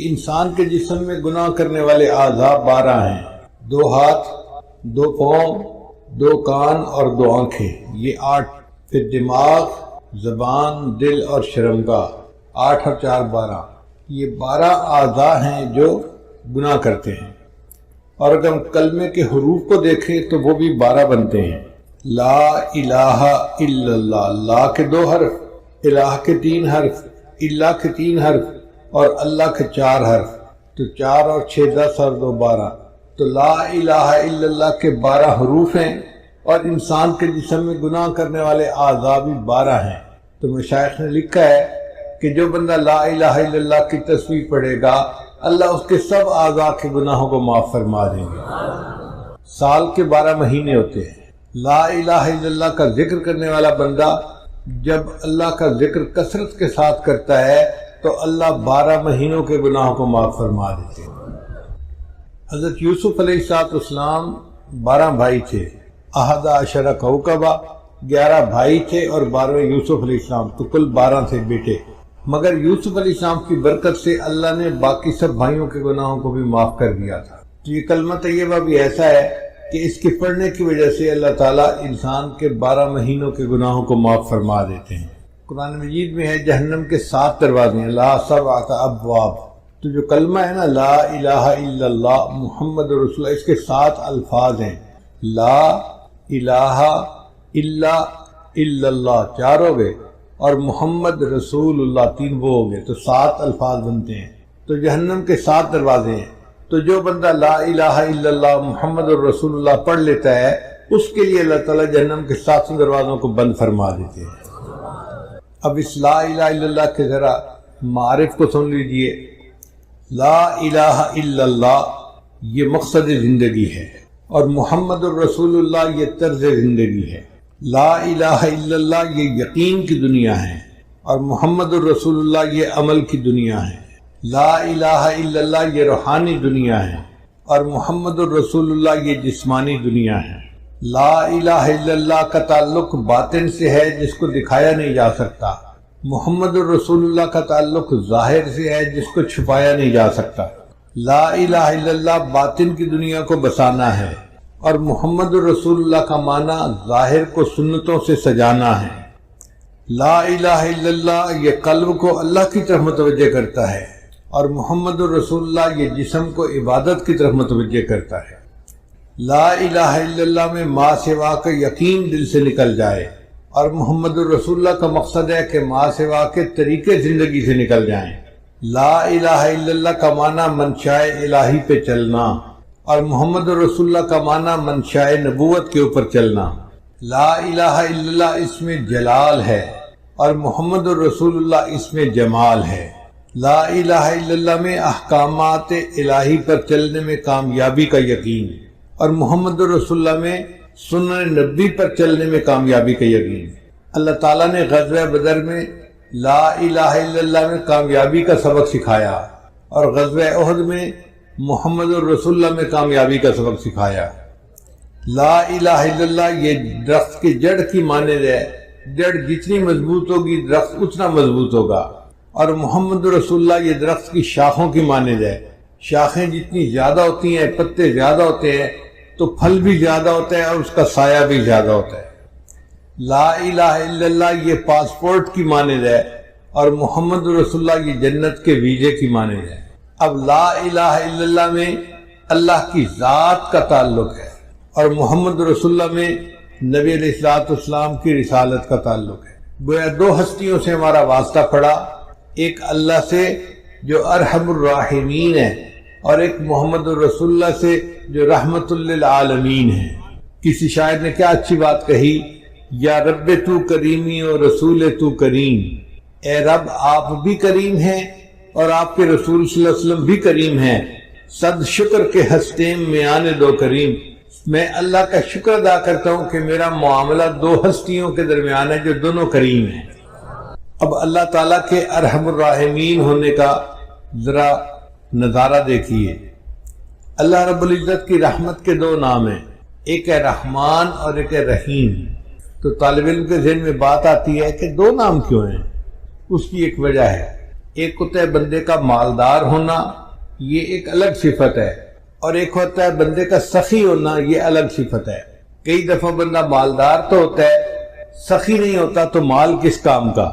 انسان کے جسم میں گناہ کرنے والے اعضاء 12 ہیں، 2 ہاتھ، 2 پاؤں، 2 کان اور 2 آنکھیں، یہ 8، پھر دماغ، زبان، دل اور شرمگاہ، 8 اور 4 12، یہ 12 اعضاء ہیں جو گناہ کرتے ہیں۔ اور اگر ہم کلمے کے حروف کو دیکھیں تو وہ بھی 12 بنتے ہیں۔ لا الہ الا اللہ، لا کے 2 حرف، الہ کے 3 حرف، اللہ کے 3 حرف اور اللہ کے 4 حرف، تو 4 اور 6 10 اور 2 12، تو لا الہ الا اللہ کے 12 حروف ہیں، اور انسان کے جسم میں گناہ کرنے والے اعضاء بھی 12 ہیں۔ تو مشائخ نے لکھا ہے کہ جو بندہ لا الہ الا اللہ کی تسبیح پڑھے گا، اللہ اس کے سب اعضاء کے گناہوں کو معاف فرما دیں گے۔ سال کے 12 مہینے ہوتے ہیں۔ لا الہ الا اللہ کا ذکر کرنے والا بندہ جب اللہ کا ذکر کثرت کے ساتھ کرتا ہے تو اللہ 12 مہینوں کے گناہوں کو معاف فرما دیتے ہیں۔ حضرت یوسف علیہ السلام 12 بھائی تھے، 11 کوكبا، 11 بھائی تھے اور 12 یوسف علیہ السلام، تو کل 12 تھے بیٹے۔ مگر یوسف علیہ السلام کی برکت سے اللہ نے باقی سب بھائیوں کے گناہوں کو بھی معاف کر دیا تھا۔ تو یہ کلمہ طیبہ بھی ایسا ہے کہ اس کے پڑھنے کی وجہ سے اللہ تعالیٰ انسان کے 12 مہینوں کے گناہوں کو معاف فرما دیتے ہیں۔ قرآن مجید میں ہے جہنم کے 7 دروازے ہیں، لا 7 ابواب۔ تو جو کلمہ ہے نا لا الہ الا اللہ محمد رسول اللہ، اس کے 7 الفاظ ہیں۔ لا الہ الا اللہ 4 ہو گئے، اور محمد رسول اللہ 3 وہ ہو گئے، تو 7 الفاظ بنتے ہیں۔ تو جہنم کے 7 دروازے ہیں، تو جو بندہ لا الہ الا اللہ محمد رسول اللہ پڑھ لیتا ہے اس کے لیے اللہ تعالیٰ جہنم کے 7 دروازوں کو بند فرما دیتے ہیں۔ اب اس لا الہ الا اللہ کے ذرا معارف کو سن لیجئے۔ لا الہ الا اللہ یہ مقصد زندگی ہے، اور محمد الرسول اللہ یہ طرز زندگی ہے۔ لا الہ الا اللہ یہ یقین کی دنیا ہے، اور محمد الرسول اللہ یہ عمل کی دنیا ہے۔ لا الہ الا اللہ یہ روحانی دنیا ہے، اور محمد الرسول اللہ یہ جسمانی دنیا ہے۔ لا الہ الا اللہ کا تعلق باطن سے ہے جس کو دکھایا نہیں جا سکتا، محمد الرسول اللہ کا تعلق ظاہر سے ہے جس کو چھپایا نہیں جا سکتا۔ لا الہ الا اللہ باطن کی دنیا کو بسانا ہے، اور محمد الرسول اللہ کا معنی ظاہر کو سنتوں سے سجانا ہے۔ لا الہ الا اللہ یہ قلب کو اللہ کی طرف متوجہ کرتا ہے، اور محمد الرسول اللہ یہ جسم کو عبادت کی طرف متوجہ کرتا ہے۔ لا الہ الا اللہ میں ما سوا کا یقین دل سے نکل جائے، اور محمد الرسول اللہ کا مقصد ہے کہ ما سوا کے طریقے زندگی سے نکل جائیں۔ لا الہ الا اللہ کا معنی منشاء الہی پہ چلنا، اور محمد الرسول اللہ کا معنی منشاء نبوت کے اوپر چلنا۔ لا الہ الا اللہ اس میں جلال ہے، اور محمد الرسول اللہ اس میں جمال ہے۔ لا الہ الا اللہ میں احکامات الہی پر چلنے میں کامیابی کا یقین، اور محمد الرسول اللہ میں سنن نبی پر چلنے میں کامیابی کا یقین۔ اللہ تعالیٰ نے غزوہ بدر میں لا الہ الا اللہ میں کامیابی کا سبق سکھایا، اور غزوہ احد میں محمد الرسول اللہ میں کامیابی کا سبق سکھایا۔ لا الہ الا اللہ یہ درخت کی جڑ کی مانند ہے، جڑ جتنی مضبوط ہوگی درخت اتنا مضبوط ہوگا، اور محمد رسول اللہ یہ درخت کی شاخوں کی مانند ہے، شاخیں جتنی زیادہ ہوتی ہیں پتے زیادہ ہوتے ہیں تو پھل بھی زیادہ ہوتا ہے اور اس کا سایہ بھی زیادہ ہوتا ہے۔ لا الہ الا اللہ یہ پاسپورٹ کی مانند ہے، اور محمد رسول اللہ یہ جنت کے ویزے کی مانند ہے۔ اب لا الہ الا اللہ میں اللہ کی ذات کا تعلق ہے، اور محمد رسول اللہ میں نبی علیہ السلام کی رسالت کا تعلق ہے۔ گویا 2 ہستیوں سے ہمارا واسطہ پڑا، ایک اللہ سے جو ارحم الراحمین ہے، اور ایک محمد الرسول اللہ سے جو رحمت للعالمین ہے۔ کسی شاعر نے کیا اچھی بات کہی، یا رب تو کریمی و رسول تو کریم، اے رب آپ بھی کریم ہیں اور آپ کے رسول صلی اللہ علیہ وسلم بھی کریم ہیں، صد شکر کے ہستیم میں آنے دو کریم۔ میں اللہ کا شکر ادا کرتا ہوں کہ میرا معاملہ 2 ہستیوں کے درمیان ہے جو دونوں کریم ہیں۔ اب اللہ تعالیٰ کے ارحم الراحمین ہونے کا ذرا نظارہ دیکھیے۔ اللہ رب العزت کی رحمت کے 2 نام ہیں، ایک ہے رحمان اور ایک ہے رحیم۔ تو طالب علم کے ذہن میں بات آتی ہے کہ 2 نام کیوں ہیں؟ اس کی ایک وجہ ہے۔ ایک ہوتا ہے بندے کا مالدار ہونا، یہ ایک الگ صفت ہے، اور ایک ہوتا ہے بندے کا سخی ہونا، یہ الگ صفت ہے۔ کئی دفعہ بندہ مالدار تو ہوتا ہے، سخی نہیں ہوتا تو مال کس کام کا۔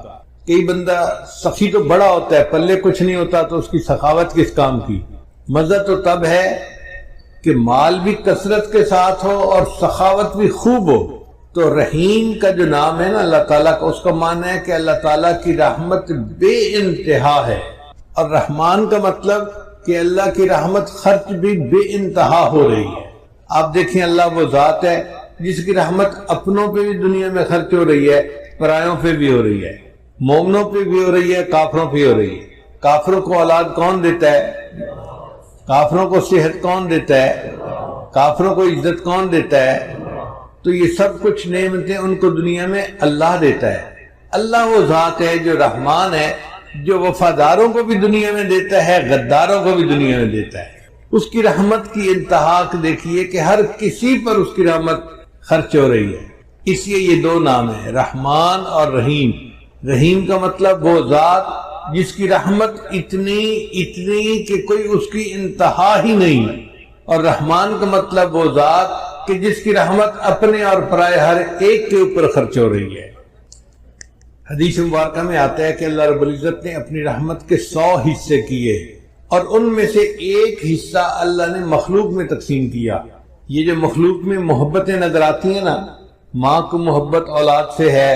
کئی بندہ سخی تو بڑا ہوتا ہے، پلے کچھ نہیں ہوتا تو اس کی سخاوت کس کام کی۔ مزہ تو تب ہے کہ مال بھی کثرت کے ساتھ ہو اور سخاوت بھی خوب ہو۔ تو رحیم کا جو نام ہے نا اللہ تعالیٰ کا، اس کا معنی ہے کہ اللہ تعالیٰ کی رحمت بے انتہا ہے، اور رحمان کا مطلب کہ اللہ کی رحمت خرچ بھی بے انتہا ہو رہی ہے۔ آپ دیکھیں اللہ وہ ذات ہے جس کی رحمت اپنوں پہ بھی دنیا میں خرچ ہو رہی ہے، پرایوں پہ بھی ہو رہی ہے، مومنوں پہ بھی ہو رہی ہے، کافروں پہ ہو رہی ہے۔ کافروں کو اولاد کون دیتا ہے؟ کافروں کو صحت کون دیتا ہے؟ کافروں کو عزت کون دیتا ہے؟ تو یہ سب کچھ نعمتیں ان کو دنیا میں اللہ دیتا ہے۔ اللہ وہ ذات ہے جو رحمان ہے، جو وفاداروں کو بھی دنیا میں دیتا ہے، غداروں کو بھی دنیا میں دیتا ہے۔ اس کی رحمت کی انتہا دیکھیے کہ ہر کسی پر اس کی رحمت خرچ ہو رہی ہے۔ اس لیے یہ دو نام ہیں، رحمان اور رحیم۔ رحیم کا مطلب وہ ذات جس کی رحمت اتنی کہ کوئی اس کی انتہا ہی نہیں، اور رحمان کا مطلب وہ ذات کہ جس کی رحمت اپنے اور پرائے ہر ایک کے اوپر خرچ ہو رہی ہے۔ حدیث مبارکہ میں آتا ہے کہ اللہ رب العزت نے اپنی رحمت کے 100 حصے کیے، اور ان میں سے ایک حصہ اللہ نے مخلوق میں تقسیم کیا۔ یہ جو مخلوق میں محبتیں نظر آتی ہیں نا، ماں کو محبت اولاد سے ہے،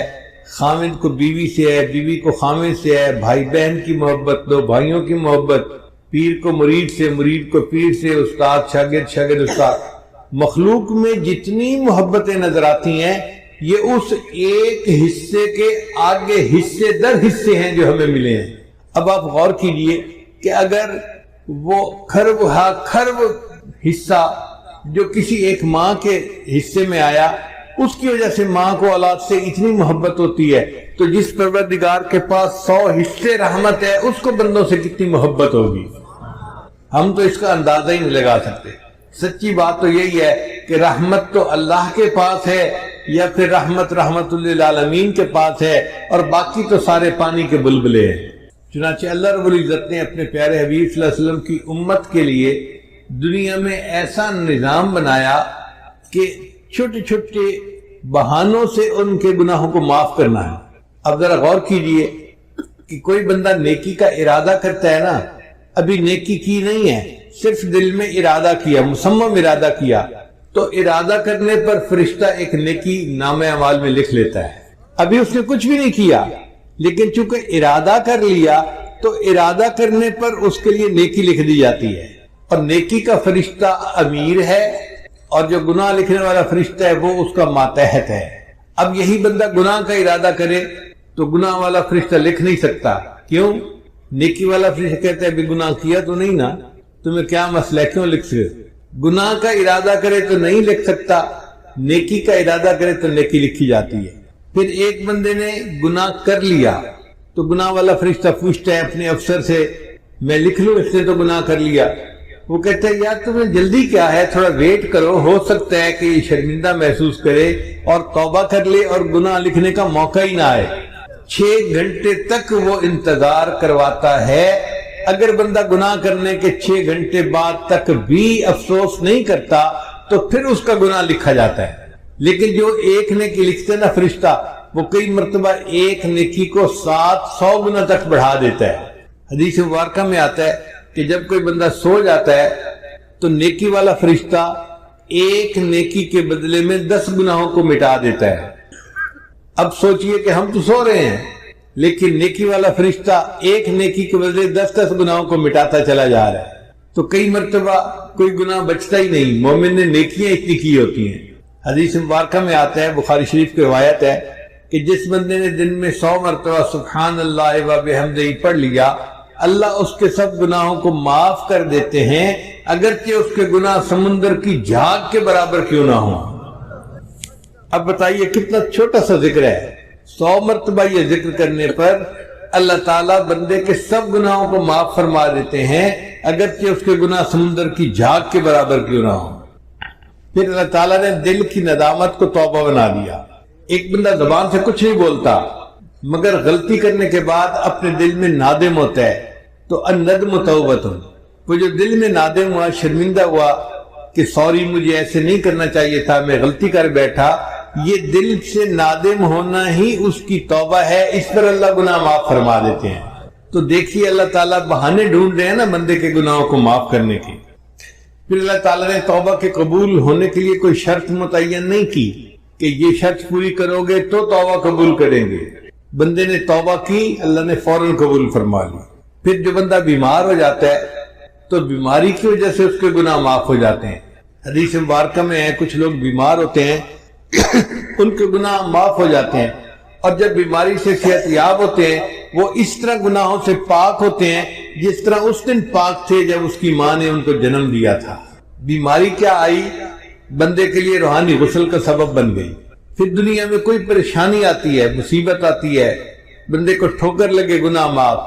خامد کو بیوی سے ہے، بیوی کو خامد سے ہے، بھائی بہن کی محبت، دو بھائیوں کی محبت، پیر کو مرید سے، مرید کو پیر سے، استاد شاگرد، شاگرد استاد۔ مخلوق میں جتنی محبتیں نظر آتی ہیں یہ اس ایک حصے کے آگے حصے در حصے ہیں جو ہمیں ملے ہیں۔ اب آپ غور کیجئے کہ اگر وہ خرب حصہ جو کسی ایک ماں کے حصے میں آیا، اس کی وجہ سے ماں کو اولاد سے اتنی محبت ہوتی ہے، تو جس پروردگار کے پاس 100 حصے رحمت ہے، اس کو بندوں سے کتنی محبت ہوگی۔ ہم تو اس کا اندازہ ہی نہیں لگا سکتے۔ سچی بات تو یہی ہے کہ رحمت تو اللہ کے پاس ہے، یا پھر رحمت للعالمین کے پاس ہے، اور باقی تو سارے پانی کے بلبلے ہیں۔ چنانچہ اللہ رب العزت نے اپنے پیارے حبیب صلی اللہ علیہ وسلم کی امت کے لیے دنیا میں ایسا نظام بنایا کہ چھوٹے چھوٹے بہانوں سے ان کے گناہوں کو معاف کرنا ہے۔ اب ذرا غور کیجئے کہ کوئی بندہ نیکی کا ارادہ کرتا ہے نا، ابھی نیکی کی نہیں ہے، صرف دل میں ارادہ کیا، مصمم ارادہ کیا، تو ارادہ کرنے پر فرشتہ ایک نیکی نامہ اعمال میں لکھ لیتا ہے۔ ابھی اس نے کچھ بھی نہیں کیا، لیکن چونکہ ارادہ کر لیا تو ارادہ کرنے پر اس کے لیے نیکی لکھ دی جاتی ہے، اور نیکی کا فرشتہ امیر ہے، اور جو گناہ لکھنے والا فرشتہ ہے وہ اس کا ماتحت ہے۔ اب یہی بندہ گناہ کا ارادہ کرے تو گناہ والا فرشتہ لکھ نہیں سکتا، کیوں؟ نیکی والا فرشتہ کہتا ہے بھی گناہ کیا تو نہیں نا، تمہیں کیا مسئلہ ہے، کیوں لکھ سکتے؟ گناہ کا ارادہ کرے تو نہیں لکھ سکتا، نیکی کا ارادہ کرے تو نیکی لکھی جاتی ہے۔ پھر ایک بندے نے گناہ کر لیا تو گناہ والا فرشتہ پوچھتا ہے اپنے افسر سے، میں لکھ لوں، اس نے تو گناہ کر لیا؟ وہ کہتا ہے یار تمہیں جلدی کیا ہے، تھوڑا ویٹ کرو، ہو سکتا ہے کہ یہ شرمندہ محسوس کرے اور توبہ کر لے اور گناہ لکھنے کا موقع ہی نہ آئے۔ 6 گھنٹے تک وہ انتظار کرواتا ہے۔ اگر بندہ گناہ کرنے کے 6 گھنٹے بعد تک بھی افسوس نہیں کرتا تو پھر اس کا گناہ لکھا جاتا ہے۔ لیکن جو ایک نیکی لکھتے نا فرشتہ، وہ کئی مرتبہ ایک نیکی کو 700 گنا تک بڑھا دیتا ہے۔ حدیث مبارکہ میں آتا ہے کہ جب کوئی بندہ سو جاتا ہے تو نیکی والا فرشتہ ایک نیکی کے بدلے میں 10 گناہوں کو مٹا دیتا ہے۔ اب سوچئے کہ ہم تو سو رہے ہیں، لیکن نیکی والا فرشتہ ایک نیکی کے بدلے 10 گناہوں کو مٹاتا چلا جا رہا ہے۔ تو کئی مرتبہ کوئی گناہ بچتا ہی نہیں، مومن نے نیکیاں اتنی کی ہوتی ہیں۔ حدیث مبارکہ میں آتا ہے، بخاری شریف کی روایت ہے کہ جس بندے نے دن میں 100 مرتبہ سبحان اللہ و بحمدہ پڑھ لیا، اللہ اس کے سب گناہوں کو معاف کر دیتے ہیں، اگرچہ اس کے گناہ سمندر کی جھاگ کے برابر کیوں نہ ہوں۔ اب بتائیے کتنا چھوٹا سا ذکر ہے، 100 مرتبہ یہ ذکر کرنے پر اللہ تعالیٰ بندے کے سب گناہوں کو معاف فرما دیتے ہیں، اگرچہ اس کے گناہ سمندر کی جھاگ کے برابر کیوں نہ ہوں۔ پھر اللہ تعالیٰ نے دل کی ندامت کو توبہ بنا دیا۔ ایک بندہ زبان سے کچھ نہیں بولتا، مگر غلطی کرنے کے بعد اپنے دل میں نادم ہوتا ہے تو الندم توبۃ، وہ جو دل میں نادم ہوا، شرمندہ ہوا کہ سوری مجھے ایسے نہیں کرنا چاہیے تھا، میں غلطی کر بیٹھا، یہ دل سے نادم ہونا ہی اس کی توبہ ہے، اس پر اللہ گناہ معاف فرما دیتے ہیں۔ تو دیکھیے اللہ تعالیٰ بہانے ڈھونڈ رہے ہیں نا بندے کے گناہوں کو معاف کرنے کی۔ پھر اللہ تعالیٰ نے توبہ کے قبول ہونے کے لیے کوئی شرط متعین نہیں کی کہ یہ شرط پوری کرو گے تو توبہ قبول کریں گے۔ بندے نے توبہ کی، اللہ نے فوراً قبول فرما لی۔ پھر جو بندہ بیمار ہو جاتا ہے تو بیماری کی وجہ سے اس کے گناہ معاف ہو جاتے ہیں۔ حدیث مبارکہ میں ہے کچھ لوگ بیمار ہوتے ہیں ان کے گناہ معاف ہو جاتے ہیں، اور جب بیماری سے صحت یاب ہوتے ہیں وہ اس طرح گناہوں سے پاک ہوتے ہیں جس طرح اس دن پاک تھے جب اس کی ماں نے ان کو جنم دیا تھا۔ بیماری کیا آئی؟ بندے کے لیے روحانی غسل کا سبب بن گئی۔ پھر دنیا میں کوئی پریشانی آتی ہے، مصیبت آتی ہے، بندے کو ٹھوکر لگے، گناہ معاف،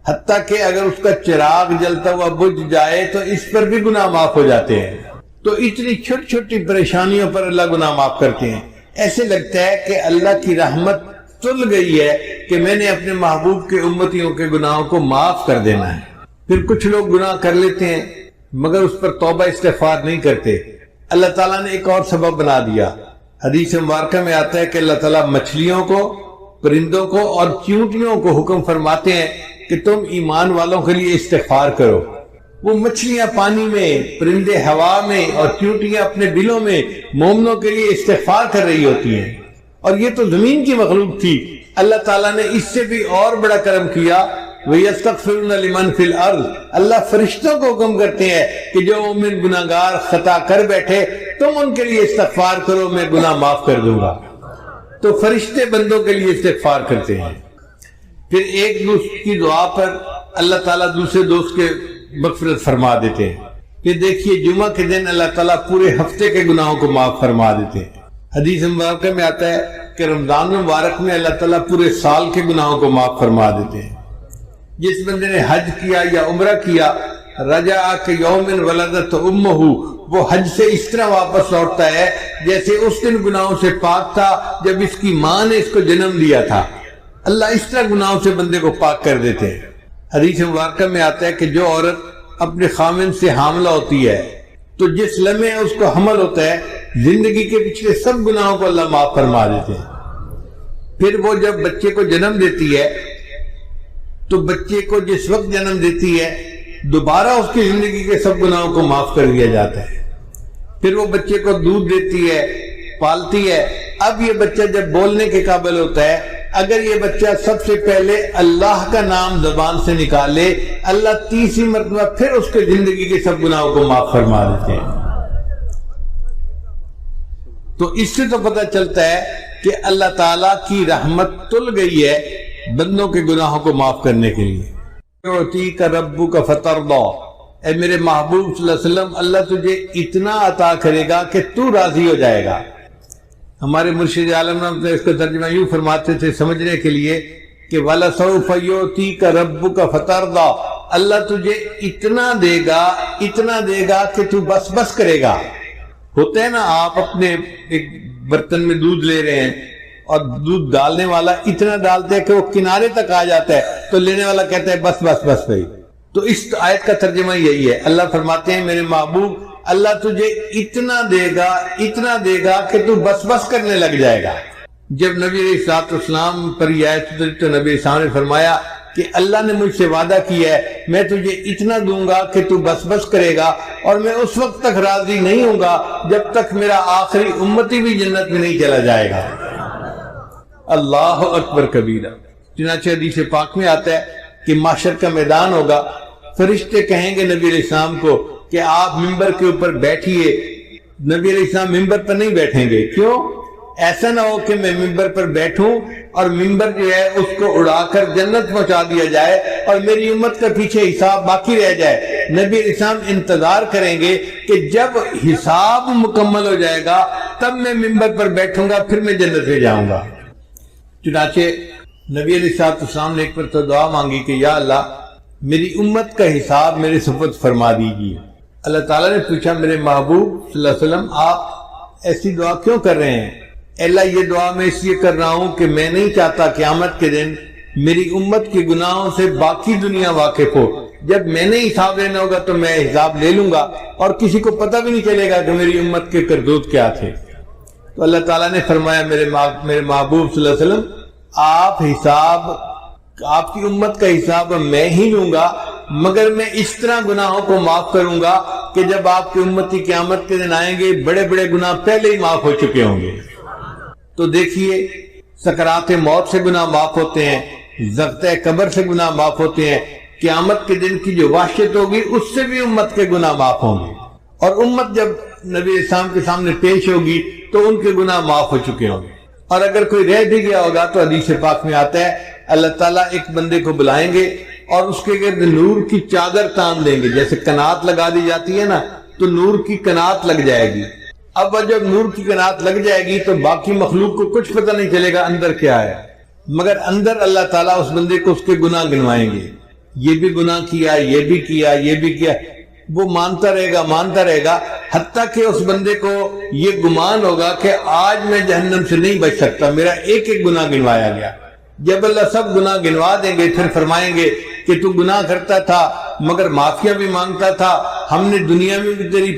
حتیٰ کہ اگر اس کا چراغ جلتا ہوا بجھ جائے تو اس پر بھی گناہ معاف ہو جاتے ہیں۔ تو اتنی چھوٹی چھوٹی پریشانیوں پر اللہ گناہ معاف کرتے ہیں۔ ایسے لگتا ہے کہ اللہ کی رحمت تل گئی ہے کہ میں نے اپنے محبوب کے امتیوں کے گناہوں کو معاف کر دینا ہے۔ پھر کچھ لوگ گناہ کر لیتے ہیں مگر اس پر توبہ استغفار نہیں کرتے۔ اللہ تعالیٰ نے ایک اور سبب بنا دیا۔ حدیث مبارکہ میں آتا ہے کہ اللہ تعالیٰ مچھلیوں کو، پرندوں کو اور چیونٹیوں کو حکم فرماتے ہیں کہ تم ایمان والوں کے لیے استغفار کرو۔ وہ مچھلیاں پانی میں، پرندے ہوا میں اور چیونٹیاں اپنے بلوں میں مومنوں کے لیے استغفار کر رہی ہوتی ہیں، اور یہ تو زمین کی مخلوق تھی۔ اللہ تعالیٰ نے اس سے بھی اور بڑا کرم کیا، وَيَسْتَغْفِرُونَ لِمَنْ فِي الْأَرْضِ، اللہ فرشتوں کو حکم کرتے ہیں کہ جو مومن گناہگار خطا کر بیٹھے تم ان کے لیے استغفار کرو، میں گناہ معاف کر دوں گا۔ تو فرشتے بندوں کے لیے استغفار کرتے ہیں۔ پھر ایک دوست کی دعا پر اللہ تعالیٰ دوسرے دوست کے مغفرت فرما دیتے ہیں۔ پھر دیکھیے جمعہ کے دن اللہ تعالیٰ پورے ہفتے کے گناہوں کو معاف فرما دیتے ہیں۔ حدیث مبارکہ میں آتا ہے کہ رمضان مبارک میں اللہ تعالیٰ پورے سال کے گناہوں کو معاف فرما دیتے ہیں۔ جس بندے نے حج کیا یا عمرہ کیا، رجع کہ یوم ولدت امہ، وہ حج سے اس طرح واپس لوٹتا ہے جیسے اس دن گناہوں سے پاک تھا جب اس کی ماں نے اس کو جنم دیا تھا۔ اللہ اس طرح گناہوں سے بندے کو پاک کر دیتے ہیں۔ حدیث مبارکہ میں آتا ہے کہ جو عورت اپنے خامن سے حاملہ ہوتی ہے تو جس لمحے اس کو حمل ہوتا ہے زندگی کے پچھلے سب گناہوں کو اللہ معاف فرما دیتے ہیں۔ پھر وہ جب بچے کو جنم دیتی ہے تو بچے کو جس وقت جنم دیتی ہے دوبارہ اس کی زندگی کے سب گناہوں کو معاف کر دیا جاتا ہے۔ پھر وہ بچے کو دودھ دیتی ہے، پالتی ہے۔ اب یہ بچہ جب بولنے کے قابل ہوتا ہے، اگر یہ بچہ سب سے پہلے اللہ کا نام زبان سے نکالے، اللہ تیسری مرتبہ پھر اس کے زندگی کے سب گناہوں کو معاف فرما دیتے ہیں۔ تو اس سے تو پتہ چلتا ہے کہ اللہ تعالیٰ کی رحمت تل گئی ہے بندوں کے گناہوں کو معاف کرنے کے لیے۔ یعطیک ربک فترضی، اے میرے محبوب صلی اللہ علیہ وسلم، اللہ تجھے اتنا عطا کرے گا کہ تو راضی ہو جائے گا۔ ہمارے مرشد عالم اس کا ترجمہ یوں فرماتے تھے سمجھنے کے لیے کہ وَلَسَوْفَ يُعْطِيكَ رَبُّكَ فَتَرْضَىٰ، اللہ تجھے اتنا دے گا کہ تو بس بس کرے گا۔ ہوتا ہے نا، آپ اپنے ایک برتن میں دودھ لے رہے ہیں اور دودھ ڈالنے والا اتنا ڈالتے ہے کہ وہ کنارے تک آ جاتا ہے تو لینے والا کہتا ہے بس بس بس بھائی۔ تو اس آیت کا ترجمہ یہی ہے، اللہ فرماتے ہیں میرے محبوب اللہ تجھے اتنا دے گا کہ تو بس بس کرنے لگ جائے گا۔ جب نبی علیہ السلام پر یہ آیت اتری تو نبی صاحب نے فرمایا کہ اللہ نے مجھ سے وعدہ کیا ہے میں تجھے اتنا دوں گا کہ تو بس بس کرے گا، اور میں اس وقت تک راضی نہیں ہوں گا جب تک میرا آخری امتی بھی جنت میں نہیں چلا جائے گا۔ اللہ اکبر کبیرہ۔ چنانچہ حدیث پاک میں آتا ہے کہ محشر کا میدان ہوگا، فرشتے کہیں گے نبی علیہ السلام کو کہ آپ ممبر کے اوپر بیٹھیے۔ نبی علیہ السلام ممبر پر نہیں بیٹھیں گے، کیوں؟ ایسا نہ ہو کہ میں ممبر پر بیٹھوں اور ممبر جو ہے اس کو اڑا کر جنت پہنچا دیا جائے اور میری امت کا پیچھے حساب باقی رہ جائے۔ نبی علیہ السلام انتظار کریں گے کہ جب حساب مکمل ہو جائے گا تب میں ممبر پر بیٹھوں گا، پھر میں جنت میں جاؤں گا۔ چنانچہ نبی علیہ السلام نے ایک پر تو دعا مانگی کہ یا اللہ میری امت کا حساب میرے سپرد فرما دیجیے۔ اللہ تعالیٰ نے پوچھا میرے محبوب صلی اللہ علیہ وسلم آپ ایسی دعا کیوں کر رہے ہیں؟ اللہ یہ دعا میں اس لیے کر رہا ہوں کہ میں نہیں چاہتا قیامت کے دن میری امت کے گناہوں سے باقی دنیا واقف ہو. جب میں نے حساب لینا ہوگا تو میں حساب لے لوں گا اور کسی کو پتہ بھی نہیں چلے گا کہ میری امت کے کرتوت کیا تھے. تو اللہ تعالیٰ نے فرمایا میرے محبوب صلی اللہ علیہ وسلم آپ کی امت کا حساب میں ہی لوں گا، مگر میں اس طرح گناہوں کو معاف کروں گا کہ جب آپ کی امتی قیامت کے دن آئیں گے بڑے بڑے گناہ پہلے ہی معاف ہو چکے ہوں گے. تو دیکھیے سکرات موت سے گناہ معاف ہوتے ہیں، ضغطۂ قبر سے گناہ معاف ہوتے ہیں، قیامت کے دن کی جو وحشت ہوگی اس سے بھی امت کے گناہ معاف ہوں گے، اور امت جب نبی اسلام کے سامنے پیش ہوگی تو ان کے گناہ معاف ہو چکے ہوں گے. اور اگر کوئی رہ بھی گیا ہوگا تو حدیث پاک میں آتا ہے اللہ تعالیٰ ایک بندے کو بلائیں گے اور اس کے گرد نور کی چادر تان دیں گے، جیسے کنات لگا دی جاتی ہے نا، تو نور کی کنات لگ جائے گی. اب جب نور کی کنات لگ جائے گی تو باقی مخلوق کو کچھ پتہ نہیں چلے گا اندر کیا ہے، مگر اندر اللہ تعالیٰ اس بندے کو اس کے گناہ گنوائیں گے. یہ بھی گناہ کیا، یہ بھی کیا، یہ بھی کیا. وہ مانتا رہے گا حتیٰ کہ اس بندے کو یہ گمان ہوگا کہ آج میں جہنم سے نہیں بچ سکتا، میرا ایک ایک گناہ گنوایا گیا. جب اللہ سب گناہ گنوا دیں گے پھر فرمائیں گے کہ تو گناہ کرتا تھا مگر معافیاں بھی مانگتا تھا، ہم نے دنیا میں بھی تیری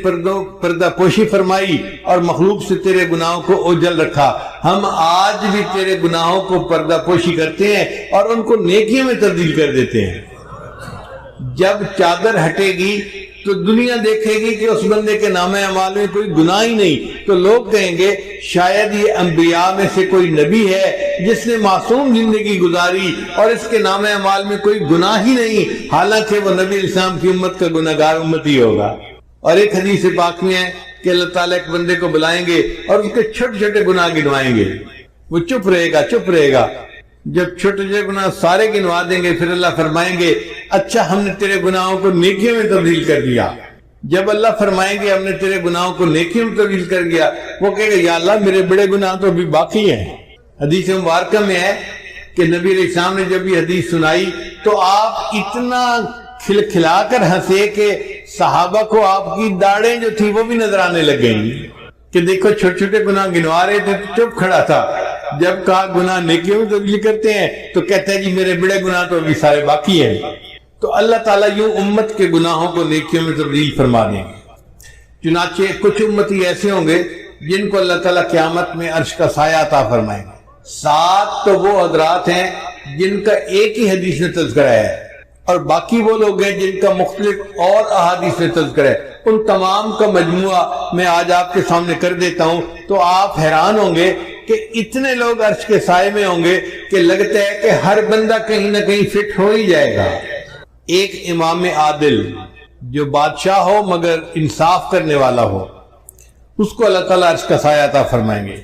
پردہ پوشی فرمائی اور مخلوق سے تیرے گناہوں کو اوجھل رکھا. ہم آج بھی تیرے گناہوں کو پردہ پوشی کرتے ہیں اور ان کو نیکیوں میں تبدیل کر دیتے ہیں. جب چادر ہٹے گی تو دنیا دیکھے گی کہ اس بندے کے نام اعمال میں کوئی گناہ ہی نہیں، تو لوگ کہیں گے شاید یہ انبیاء میں سے کوئی نبی ہے جس نے معصوم زندگی گزاری اور اس کے نام اعمال میں کوئی گناہ ہی نہیں، حالانکہ وہ نبی اسلام کی امت کا گناہگار امتی ہوگا. اور ایک حدیث پاک میں ہے کہ اللہ تعالیٰ ایک بندے کو بلائیں گے اور اس کے چھوٹے چھوٹے گناہ گنوائیں گے، وہ چپ رہے گا. جب چھوٹے چھوٹے گناہ سارے گنوا دیں گے پھر اللہ فرمائیں گے اچھا ہم نے تیرے گناہوں کو نیکیوں میں تبدیل کر دیا. جب اللہ فرمائیں گے ہم نے تیرے گناہوں کو نیکیوں میں تبدیل کر دیا، وہ کہے گا یا اللہ میرے بڑے گناہ تو ابھی باقی ہیں. حدیث مبارکہ میں ہے کہ نبی علیہ السلام نے جب یہ حدیث سنائی تو آپ اتنا کھلکھلا کر ہنسے کہ صحابہ کو آپ کی داڑیں جو تھی وہ بھی نظر آنے لگ گئیں کہ دیکھو چھوٹے چھوٹے گناہ گنوا رہے تھے تو چپ کھڑا تھا، جب کہا گناہ نیکیوں میں تبدیل کرتے ہیں تو کہتے ہیں جی میرے بڑے گناہ تو ابھی سارے باقی ہیں. تو اللہ تعالیٰ یوں امت کے گناہوں کو نیکیوں میں تبدیل فرما دیں گے. چنانچہ کچھ امتی ایسے ہوں گے جن کو اللہ تعالیٰ قیامت میں عرش کا سایہ عطا فرمائیں گے. 7 تو وہ حضرات ہیں جن کا ایک ہی حدیث میں تذکرہ ہے اور باقی وہ لوگ ہیں جن کا مختلف اور احادیث میں تذکرہ ہے. ان تمام کا مجموعہ میں آج آپ کے سامنے کر دیتا ہوں تو آپ حیران ہوں گے کہ اتنے لوگ عرش کے سائے میں ہوں گے کہ لگتا ہے کہ ہر بندہ کہیں نہ کہیں فٹ ہو ہی جائے گا. ایک امام عادل جو بادشاہ ہو مگر انصاف کرنے والا ہو، اس کو اللہ تعالیٰ عرش کا سایہ عطا فرمائیں گے.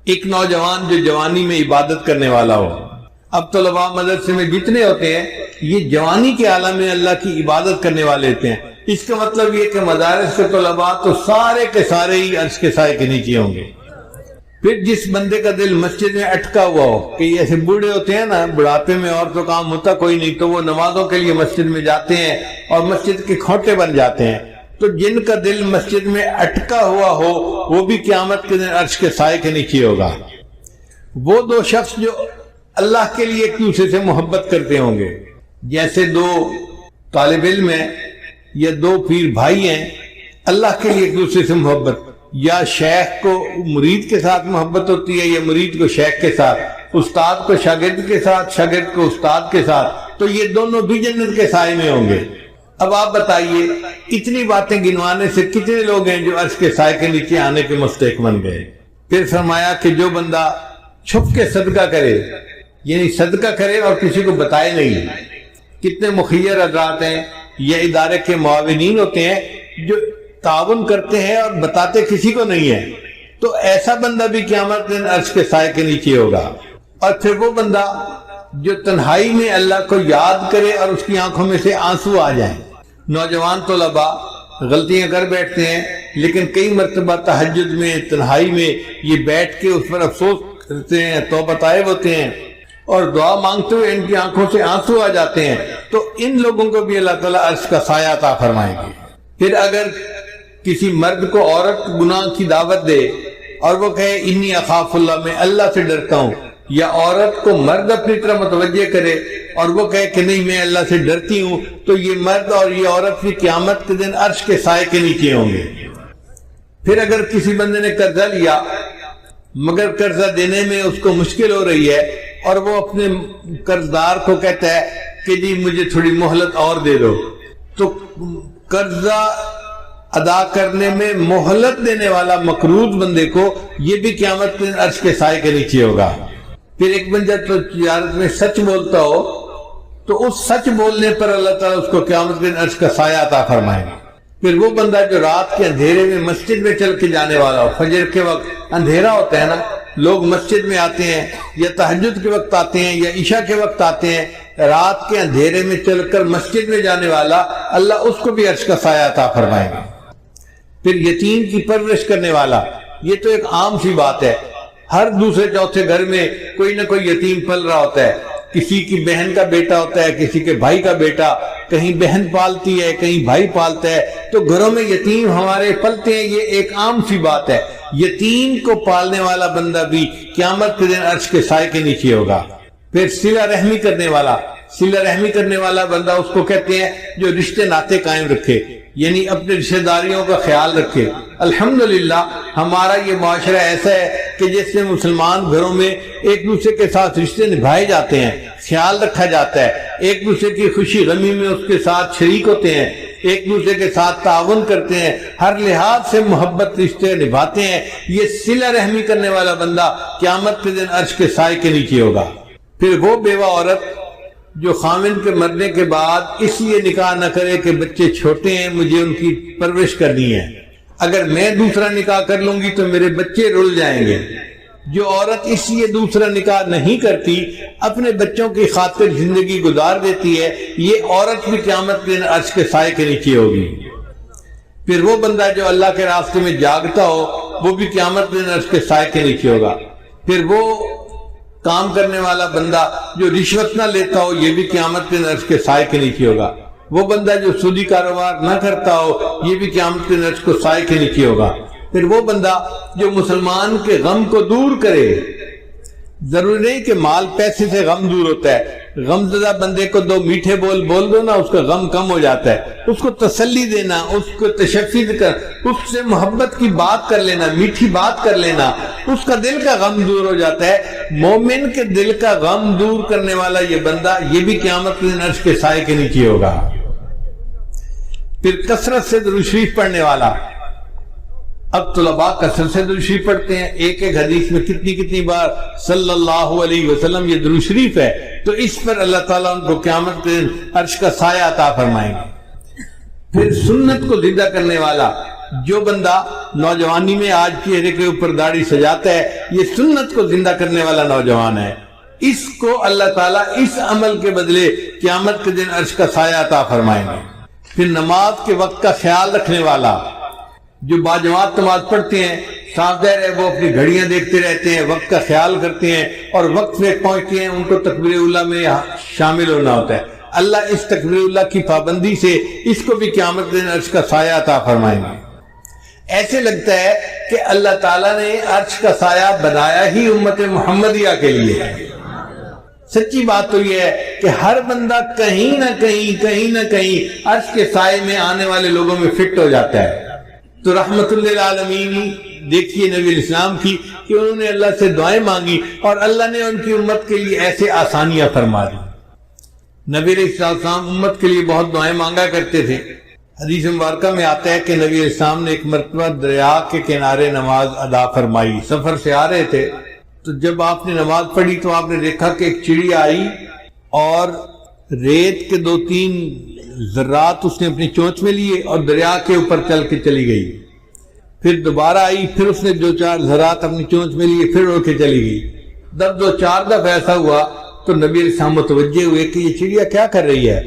ایک نوجوان جو جوانی میں عبادت کرنے والا ہو. اب طلباء مدرسے میں جتنے ہوتے ہیں یہ جوانی کے عالم میں اللہ کی عبادت کرنے والے ہوتے ہیں. اس کا مطلب یہ کہ مدارس کے طلباء تو سارے کے سارے ہی عرش کے سائے کے نیچے ہوں گے. پھر جس بندے کا دل مسجد میں اٹکا ہوا ہو کہ یہ ایسے بوڑھے ہوتے ہیں نا، بڑھاپے میں اور تو کام ہوتا کوئی نہیں تو وہ نمازوں کے لیے مسجد میں جاتے ہیں اور مسجد کے کھوٹے بن جاتے ہیں، تو جن کا دل مسجد میں اٹکا ہوا ہو وہ بھی قیامت کے دن عرش کے سائے کے نیچے ہوگا. وہ 2 شخص جو اللہ کے لیے ایک دوسرے سے محبت کرتے ہوں گے، جیسے 2 طالب علم ہیں یا 2 پیر بھائی ہیں، اللہ کے لیے ایک دوسرے سے محبت، یا شیخ کو مرید کے ساتھ محبت ہوتی ہے یا مرید کو شیخ کے ساتھ، استاد کو شاگرد کے ساتھ، شاگرد کو استاد کے ساتھ، تو یہ دونوں بھی جنت کے سائے میں ہوں گے. اب آپ بتائیے اتنی باتیں گنوانے سے کتنے لوگ ہیں جو عرش کے سائے کے نیچے آنے کے مستحق بن گئے. پھر فرمایا کہ جو بندہ چھپ کے صدقہ کرے، یعنی صدقہ کرے اور کسی کو بتائے نہیں. کتنے مخیر حضرات ہیں یا ادارے کے معاونین ہوتے ہیں جو تعاون کرتے ہیں اور بتاتے کسی کو نہیں ہے، تو ایسا بندہ بھی قیامت دن عرش کے سائے کے نیچے ہوگا. اور پھر وہ بندہ جو تنہائی میں اللہ کو یاد کرے اور اس کی آنکھوں میں سے آنسو آ جائیں. نوجوان طلباء غلطیاں کر بیٹھتے ہیں لیکن کئی مرتبہ تہجد میں تنہائی میں یہ بیٹھ کے اس پر افسوس کرتے ہیں، توبہ طائب ہوتے ہیں اور دعا مانگتے ہوئے ان کی آنکھوں سے آنسو آ جاتے ہیں، تو ان لوگوں کو بھی اللہ تعالیٰ عرش کا سایہ عطا فرمائیں گے. پھر اگر کسی مرد کو عورت گناہ کی دعوت دے اور وہ کہے انی اخاف اللہ، میں اللہ سے ڈرتا ہوں، یا عورت کو مرد اپنی طرح متوجہ کرے اور وہ کہے کہ نہیں میں اللہ سے ڈرتی ہوں، تو یہ مرد اور یہ عورت بھی قیامت کے دن عرش کے سائے کے نیچے ہوں گے۔ پھر اگر کسی بندے نے قرضہ لیا مگر قرضہ دینے میں اس کو مشکل ہو رہی ہے اور وہ اپنے قرض دار کو کہتا ہے کہ جی مجھے تھوڑی مہلت اور دے دو، تو قرضہ ادا کرنے میں مہلت دینے والا مقروض بندے کو یہ بھی قیامت کے دن عرش کے سائے کے نیچے ہوگا۔ پھر ایک بندہ تو تجارت میں سچ بولتا ہو تو اس سچ بولنے پر اللہ تعالیٰ اس کو قیامت کے دن عرش کا سایہ عطا فرمائے گا۔ پھر وہ بندہ جو رات کے اندھیرے میں مسجد میں چل کے جانے والا ہو، فجر کے وقت اندھیرا ہوتا ہے نا، لوگ مسجد میں آتے ہیں یا تہجد کے وقت آتے ہیں یا عشاء کے وقت آتے ہیں، رات کے اندھیرے میں چل کر مسجد میں جانے والا اللہ اس کو بھی عرش کا سایہ عطا فرمائے گا۔ پھر یتیم کی پرورش کرنے والا، یہ تو ایک عام سی بات ہے، ہر دوسرے چوتھے گھر میں کوئی نہ کوئی یتیم پل رہا ہوتا ہے، کسی کی بہن کا بیٹا ہوتا ہے، کسی کے بھائی کا بیٹا، کہیں بہن پالتی ہے کہیں بھائی پالتا ہے، تو گھروں میں یتیم ہمارے پلتے ہیں، یہ ایک عام سی بات ہے۔ یتیم کو پالنے والا بندہ بھی قیامت کے دن عرش کے سائے کے نیچے ہوگا۔ پھر صلہ رحمی کرنے والا، صلہ رحمی کرنے والا بندہ اس کو کہتے ہیں جو رشتے ناطے قائم رکھے، یعنی اپنے رشتہ داریوں کا خیال رکھے۔ الحمدللہ ہمارا یہ معاشرہ ایسا ہے کہ جس میں مسلمان گھروں میں ایک دوسرے کے ساتھ رشتے نبھائے جاتے ہیں، خیال رکھا جاتا ہے، ایک دوسرے کی خوشی غمی میں اس کے ساتھ شریک ہوتے ہیں، ایک دوسرے کے ساتھ تعاون کرتے ہیں، ہر لحاظ سے محبت رشتے نبھاتے ہیں۔ یہ صلہ رحمی کرنے والا بندہ قیامت کے دن عرش کے سائے کے نیچے ہوگا۔ پھر وہ بیوہ عورت جو خامن کے مرنے کے بعد اس لیے نکاح نہ کرے کہ بچے چھوٹے ہیں مجھے ان کی پرورش کرنی ہے، اگر میں دوسرا نکاح کر لوں گی تو میرے بچے رل جائیں گے، جو عورت اس لیے دوسرا نکاح نہیں کرتی، اپنے بچوں کی خاطر زندگی گزار دیتی ہے، یہ عورت بھی قیامت کے دن عرش کے سائے کے نیچے ہوگی۔ پھر وہ بندہ جو اللہ کے راستے میں جاگتا ہو وہ بھی قیامت کے دن عرش کے سائے کے نیچے ہوگا۔ پھر وہ کام کرنے والا بندہ جو رشوت نہ لیتا ہو یہ بھی قیامت کے دن عرش کے سائے کے نیچے ہوگا۔ وہ بندہ جو سودی کاروبار نہ کرتا ہو یہ بھی قیامت کے دن عرش کو سائے کے نیچے ہوگا۔ پھر وہ بندہ جو مسلمان کے غم کو دور کرے، ضروری نہیں کہ مال پیسے سے غم دور ہوتا ہے، غم زدہ بندے کو دو میٹھے بول بول دو نا اس کا غم کم ہو جاتا ہے، اس کو تسلی دینا، اس کو تشفی کر، اس سے محبت کی بات کر لینا، میٹھی بات کر لینا، اس کا دل کا غم دور ہو جاتا ہے۔ مومن کے دل کا غم دور کرنے والا یہ بندہ یہ بھی قیامت کے دن عرش کے سائے کے نیچے ہوگا۔ پھر کثرت سے درود شریف پڑھنے والا، اب طلباء کثرت سے درود شریف پڑھتے ہیں، ایک ایک حدیث میں کتنی بار صلی اللہ علیہ وسلم یہ درود شریف ہے، تو اس پر اللہ تعالیٰ ان کو قیامت کے دن عرش کا سایہ عطا فرمائیں گے۔ پھر سنت کو زندہ کرنے والا، جو بندہ نوجوانی میں آج چہرے کے اوپر داڑھی سجاتا ہے یہ سنت کو زندہ کرنے والا نوجوان ہے، اس کو اللہ تعالیٰ اس عمل کے بدلے قیامت کے دن عرش کا سایہ عطا فرمائیں گے۔ پھر نماز کے وقت کا خیال رکھنے والا، جو باجماعت نماز پڑھتے ہیں، صاف ظاہر ہے وہ اپنی گھڑیاں دیکھتے رہتے ہیں، وقت کا خیال کرتے ہیں اور وقت میں پہنچتے ہیں، ان کو تکبیر اللہ میں شامل ہونا ہوتا ہے۔ اللہ اس تکبیر اللہ کی پابندی سے اس کو بھی قیامت کے دن عرش کا سایہ عطا فرمائیں گے۔ ایسے لگتا ہے کہ اللہ تعالیٰ نے عرش کا سایہ بنایا ہی امت محمدیہ کے لیے ہے۔ سچی بات تو یہ ہے کہ ہر بندہ کہیں نہ کہیں عرش کے سائے میں آنے والے لوگوں میں فٹ ہو جاتا ہے۔ تو رحمت للعالمین دیکھیے نبی علیہ السلام کی کہ انہوں نے اللہ سے دعائیں مانگی اور اللہ نے ان کی امت کے لیے ایسے آسانیاں فرما دی۔ نبی علیہ السلام امت کے لیے بہت دعائیں مانگا کرتے تھے۔ حدیث مبارکہ میں آتا ہے کہ نبی علیہ السلام نے ایک مرتبہ دریا کے کنارے نماز ادا فرمائی، سفر سے آ رہے تھے، تو جب آپ نے نماز پڑھی تو آپ نے دیکھا کہ ایک چڑیا آئی اور ریت کے 2-3 ذرات اس نے اپنی چونچ میں لیے اور دریا کے اوپر چل کے چلی گئی۔ پھر دوبارہ آئی، پھر اس نے 2-4 ذرات اپنی چونچ میں لیے، پھر اڑ کے چلی گئی۔ جب 2-4 دفعہ ایسا ہوا تو نبی علیہ السلام متوجہ ہوئے کہ یہ چڑیا کیا کر رہی ہے،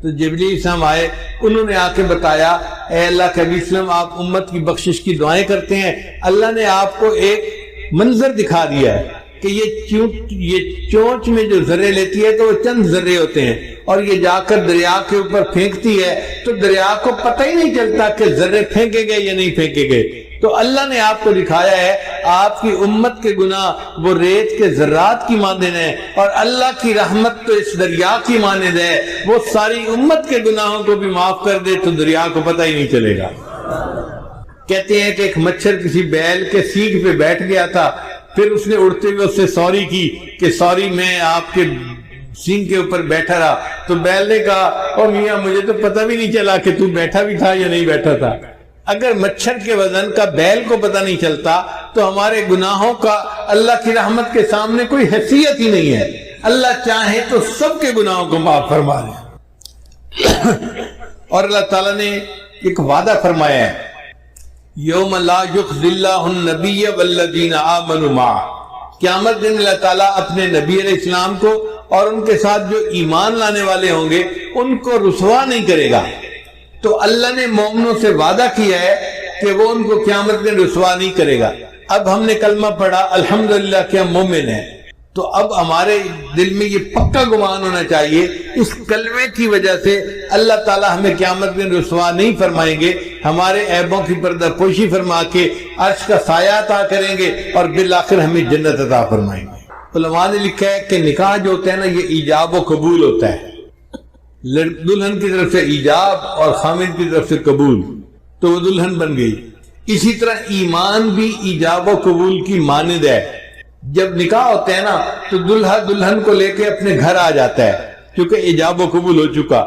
تو جبریل علیہ السلام آئے، انہوں نے آ کے بتایا اے اللہ کے نبی صلی اللہ علیہ وسلم آپ امت کی بخشش کی دعائیں کرتے ہیں، اللہ نے آپ کو ایک منظر دکھا دیا ہے کہ یہ چونچ میں جو ذرے لیتی ہے تو وہ چند ذرے ہوتے ہیں اور یہ جا کر دریا کے اوپر پھینکتی ہے تو دریا کو پتہ ہی نہیں چلتا کہ ذرے پھینکے گئے یا نہیں پھینکے گئے۔ تو اللہ نے آپ کو دکھایا ہے آپ کی امت کے گناہ وہ ریت کے ذرات کی مانند ہیں، اور اللہ کی رحمت تو اس دریا کی مانند ہے، وہ ساری امت کے گناہوں کو بھی معاف کر دے تو دریا کو پتہ ہی نہیں چلے گا۔ کہتے ہیں کہ ایک مچھر کسی بیل کے سیٹ پہ بیٹھ گیا تھا، پھر اس نے اڑتے ہوئے اس سے سوری کی کہ سوری میں آپ کے سینگ کے اوپر بیٹھا رہا، تو بیل نے کہا او میاں مجھے تو پتہ بھی نہیں چلا کہ تو بیٹھا بھی تھا یا نہیں بیٹھا تھا۔ اگر مچھر کے وزن کا بیل کو پتہ نہیں چلتا تو ہمارے گناہوں کا اللہ کی رحمت کے سامنے کوئی حیثیت ہی نہیں ہے۔ اللہ چاہے تو سب کے گناہوں کو معاف فرما دے۔ اور اللہ تعالیٰ نے ایک وعدہ فرمایا ہے، یوم لا یخزی اللہ النبی والذین آمنوا معہ، قیامت دن اللہ تعالیٰ اپنے نبی علیہ السلام کو اور ان کے ساتھ جو ایمان لانے والے ہوں گے ان کو رسوا نہیں کرے گا۔ تو اللہ نے مومنوں سے وعدہ کیا ہے کہ وہ ان کو قیامت میں رسوا نہیں کرے گا۔ اب ہم نے کلمہ پڑھا الحمدللہ کہ ہم مومن ہیں، تو اب ہمارے دل میں یہ پکا گمان ہونا چاہیے اس کلمے کی وجہ سے اللہ تعالیٰ ہمیں قیامت میں رسوا نہیں فرمائیں گے، ہمارے عیبوں کی پردہ پوشی فرما کے عرش کا سایہ عطا کریں گے اور بالآخر ہمیں جنت عطا فرمائیں گے۔ علماء نے لکھا ہے کہ نکاح جو ہوتا ہے نا یہ ایجاب و قبول ہوتا ہے، دلہن کی طرف سے ایجاب اور خامد کی طرف سے قبول، تو وہ دلہن بن گئی۔ اسی طرح ایمان بھی ایجاب و قبول کی مانند ہے، جب نکاح ہوتا ہے نا تو دلہا دلہن کو لے کے اپنے گھر آ جاتا ہے کیونکہ ایجاب و قبول ہو چکا۔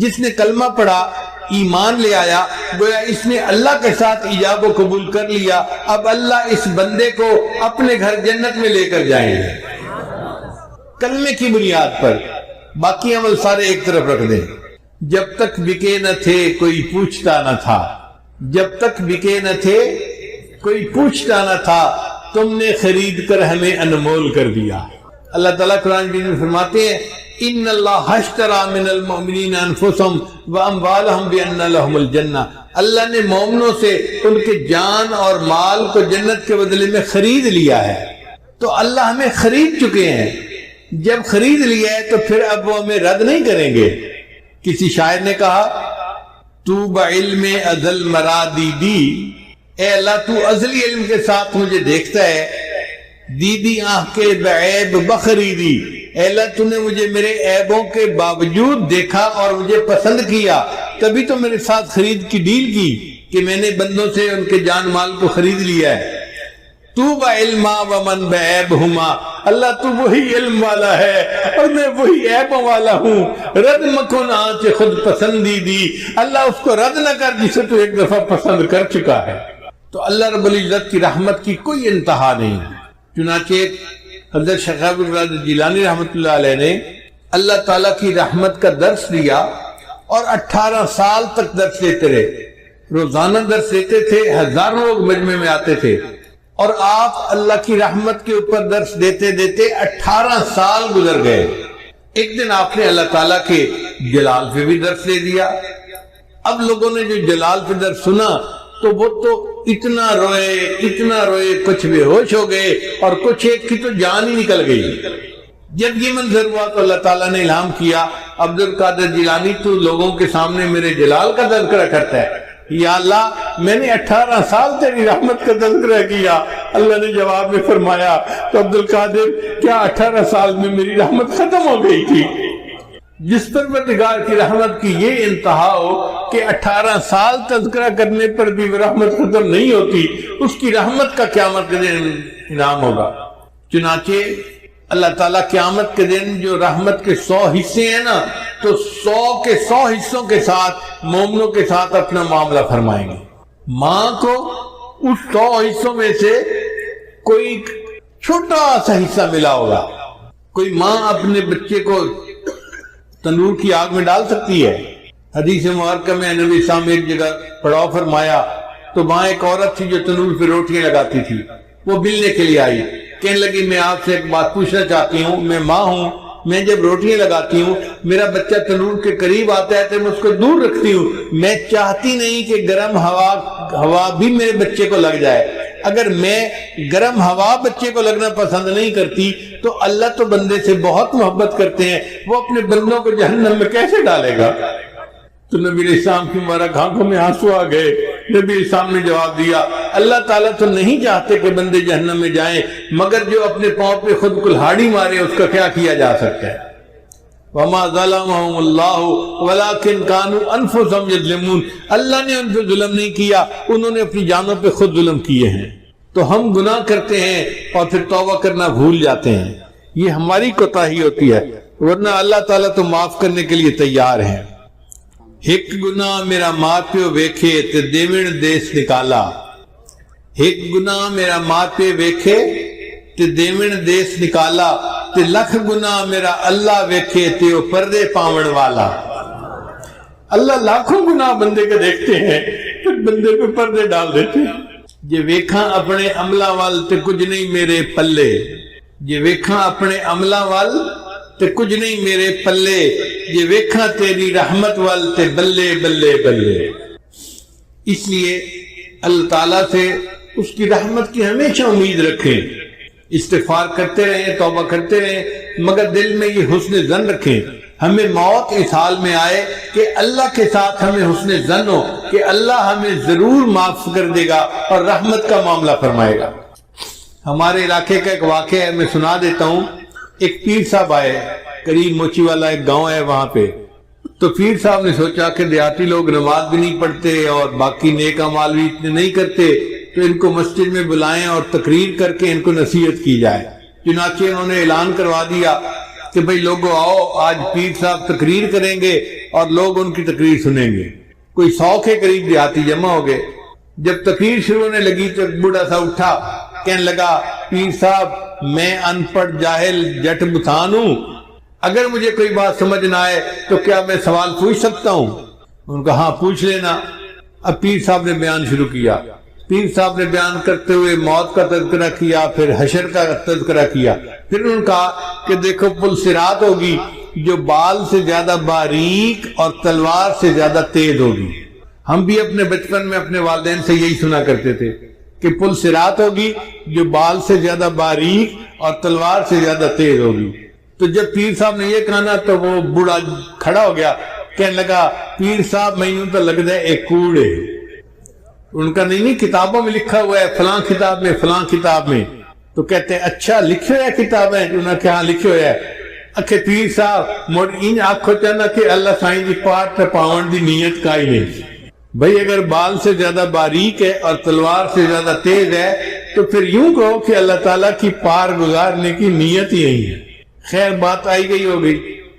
جس نے کلمہ پڑھا ایمان لے آیا گویا اس نے اللہ کے ساتھ ایجاب و قبول کر لیا، اب اللہ اس بندے کو اپنے گھر جنت میں لے کر جائیں گے کلمے کی بنیاد پر۔ باقی عمل سارے ایک طرف رکھ دیں۔ جب تک بکے نہ تھے کوئی پوچھتا نہ تھا، جب تک بکے نہ تھے کوئی پوچھتا نہ تھا، تم نے خرید کر ہمیں انمول کر دیا۔ اللہ تعالیٰ قرآن میں فرماتے ہیں ان اللہ اشتری من المؤمنین انفسهم واموالهم بان لهم الجنہ، اللہ نے مومنوں سے ان کے جان اور مال کو جنت کے بدلے میں خرید لیا ہے۔ تو اللہ ہمیں خرید چکے ہیں، جب خرید لیا ہے تو پھر اب وہ ہمیں رد نہیں کریں گے۔ کسی شاعر نے کہا تو بعلم ازل مرادی دی، اے اللہ تو ازلی علم کے ساتھ مجھے دیکھتا ہے، دیدی آنکھ کے بعیب بخریدی، اے اللہ تو نے مجھے میرے عیبوں کے باوجود دیکھا اور مجھے پسند کیا، تبھی تو میرے ساتھ خرید کی ڈیل کی کہ میں نے بندوں سے ان کے جان مال کو خرید لیا ہے۔ تو بعلما ومن بعیبہما، اللہ تو وہی علم والا ہے اور میں وہی عیبوں والا ہوں، رد مکن آنچ خود پسندی دی، اللہ اس کو رد نہ کر جسے تو ایک دفعہ پسند کر چکا ہے۔ تو اللہ رب العزت کی رحمت کی کوئی انتہا نہیں۔ چنانچہ حضرت شیخ عبد القادر جیلانی رحمۃ اللہ علیہ نے اللہ تعالیٰ کی رحمت کا درس دیا اور 18 سال تک درس دیتے رہے، روزانہ درس دیتے تھے، ہزاروں لوگ مجمع میں آتے تھے، اور آپ اللہ کی رحمت کے اوپر درس دیتے دیتے 18 سال گزر گئے۔ ایک دن آپ نے اللہ تعالیٰ کے جلال پہ بھی درس دے دیا۔ اب لوگوں نے جو جلال پہ درس سنا تو وہ تو اتنا روئے کچھ بے ہوش ہو گئے اور کچھ ایک کی تو جان ہی نکل گئی۔ جب یہ منظر ہوا تو اللہ تعالیٰ نے الہام کیا عبد القادر جیلانی تو لوگوں کے سامنے میرے جلال کا تذکرہ کرتا ہے، یا اللہ میں نے 18 سال تیری رحمت کا تذکرہ کیا۔ اللہ نے جواب میں فرمایا تو عبد القادر کیا 18 سال میں میری رحمت ختم ہو گئی تھی؟ جس پروردگار کی رحمت کی یہ انتہا ہو کہ 18 سال تذکرہ کرنے پر بھی رحمت ختم نہیں ہوتی، اس کی رحمت کا قیامت کے دن انعام ہوگا۔ چنانچہ اللہ تعالیٰ قیامت کے دن جو رحمت کے 100 حصے ہیں نا تو 100 کے 100 حصوں کے ساتھ مومنوں کے ساتھ اپنا معاملہ فرمائیں گے۔ ماں کو اس 100 حصوں میں سے کوئی چھوٹا سا حصہ ملا ہوگا۔ کوئی ماں اپنے بچے کو تنور کی آگ میں ڈال سکتی ہے؟ حدیث مبارکہ میں نبی اسلام ایک جگہ پڑاؤ فرمایا تو وہاں ایک عورت تھی جو تنور پہ روٹیاں لگاتی تھی، وہ ملنے کے لیے آئی، کہنے لگی میں آپ سے ایک بات پوچھنا چاہتی ہوں، میں ماں ہوں، میں جب روٹیاں لگاتی ہوں میرا بچہ تنور کے قریب آتا ہے تو میں اس کو دور رکھتی ہوں، میں چاہتی نہیں کہ گرم ہوا بھی میرے بچے کو لگ جائے۔ اگر میں گرم ہوا بچے کو لگنا پسند نہیں کرتی تو اللہ تو بندے سے بہت محبت کرتے ہیں، وہ اپنے بندوں کو جہنم میں کیسے ڈالے گا؟ تو نبی علیہ السلام کی مبارک آنکھوں میں آنسو آ گئے، نبی صاحب نے جواب دیا اللہ تعالیٰ تو نہیں چاہتے کہ بندے جہنم میں جائیں، مگر جو اپنے پاؤں پہ خود کلہاڑی مارے اس کا کیا کیا جا سکتا ہے؟ وَمَا ظَلَمَهُمُ اللَّهُ وَلَكِنْ كَانُوا أَنفُسَهُمْ يَظْلِمُونَ، اللہ نے ان پہ ظلم نہیں کیا، انہوں نے اپنی جانوں پہ خود ظلم کیے ہیں۔ تو ہم گناہ کرتے ہیں اور پھر توبہ کرنا بھول جاتے ہیں، یہ ہماری کوتاہی ہوتی ہے، ورنہ اللہ تعالیٰ تو معاف کرنے کے لیے تیار ہے۔ ایک گناہ میرا ماں پیو ویکھے تے دیوین دیس نکالا، ایک گناہ میرا ماں پیو ویکھے تے دیوین دیس نکالا، تے لکھ گناہ میرا اللہ ویکھے تے وہ پردے پاون والا۔ اللہ لاکھوں گناہ بندے کے دیکھتے ہیں پھر بندے پہ پردے ڈال دیتے ہیں۔ جے ویکھاں اپنے عملہ وال تے کچھ نہیں میرے پلے، جے ویکھاں اپنے عملہ وال تے کچھ نہیں میرے پلے، جے ویکھاں تیری رحمت وال تے بلے بلے بلے۔ اس لیے اللہ تعالیٰ سے اس کی رحمت کی ہمیشہ امید رکھیں، استغفار کرتے رہیں، توبہ کرتے رہیں، مگر دل میں یہ حسن ظن رکھیں، ہمیں موت اس حال میں آئے کہ اللہ کے ساتھ ہمیں حسن ظن ہو کہ اللہ ہمیں ضرور معاف کر دے گا اور رحمت کا معاملہ فرمائے گا۔ ہمارے علاقے کا ایک واقعہ ہے، میں سنا دیتا ہوں۔ ایک پیر صاحب آئے، قریب موچی والا ایک گاؤں ہے وہاں پہ، تو پیر صاحب نے سوچا کہ دیہاتی لوگ نماز بھی نہیں پڑھتے اور باقی نیک اعمال بھی اتنے نہیں کرتے، تو ان کو مسجد میں بلائیں اور تقریر کر کے ان کو نصیحت کی جائے۔ چنانچہ انہوں نے اعلان کروا دیا کہ بھئی لوگوں آؤ، آج پیر صاحب تقریر کریں گے اور لوگ ان کی تقریر سنیں گے۔ کوئی 100 کے قریب دیہاتی جمع ہو گئے۔ جب تقریر شروع ہونے لگی تو ایک بوڑھا سا اٹھا، کہنے لگا پیر صاحب میں ان پڑھ جاہل جٹ بتان ہوں، اگر مجھے کوئی بات سمجھ نہ آئے تو کیا میں سوال پوچھ سکتا ہوں؟ ان کا ہاں پوچھ لینا۔ اب پیر صاحب نے بیان شروع کیا۔ پیر صاحب نے بیان کرتے ہوئے موت کا تذکرہ کیا، پھر حشر کا تذکرہ کیا، پھر انہوں نے کہا کہ دیکھو پل صراط ہوگی جو بال سے زیادہ باریک اور تلوار سے زیادہ تیز ہوگی۔ ہم بھی اپنے بچپن میں اپنے والدین سے یہی سنا کرتے تھے کہ پل صراط ہوگی جو بال سے زیادہ باریک اور تلوار سے زیادہ تیز ہوگی۔ تو جب پیر صاحب نے یہ کہا نا تو وہ بوڑھا کھڑا ہو گیا، کہنے لگا پیر صاحب میں تو لگتا ہے ایک کوڑے۔ ان کا نہیں کتابوں میں لکھا ہوا ہے، فلاں کتاب میں فلاں کتاب میں۔ تو کہتے ہیں اچھا لکھے ہوئے کتابیں؟ انہوں نے کہا ہاں لکھے ہوئے ہے۔ اکھے پیر صاحب موڑ ان آنکھوں چاہنا کہ اللہ سائیں دی پاٹ تے پاون دی نیت کا ہی نہیں۔ بھئی اگر بال سے زیادہ باریک ہے اور تلوار سے زیادہ تیز ہے تو پھر یوں کہو کہ اللہ تعالیٰ کی پار گزارنے کی نیت ہی نہیں ہے۔ خیر بات آئی گئی ہو گئی۔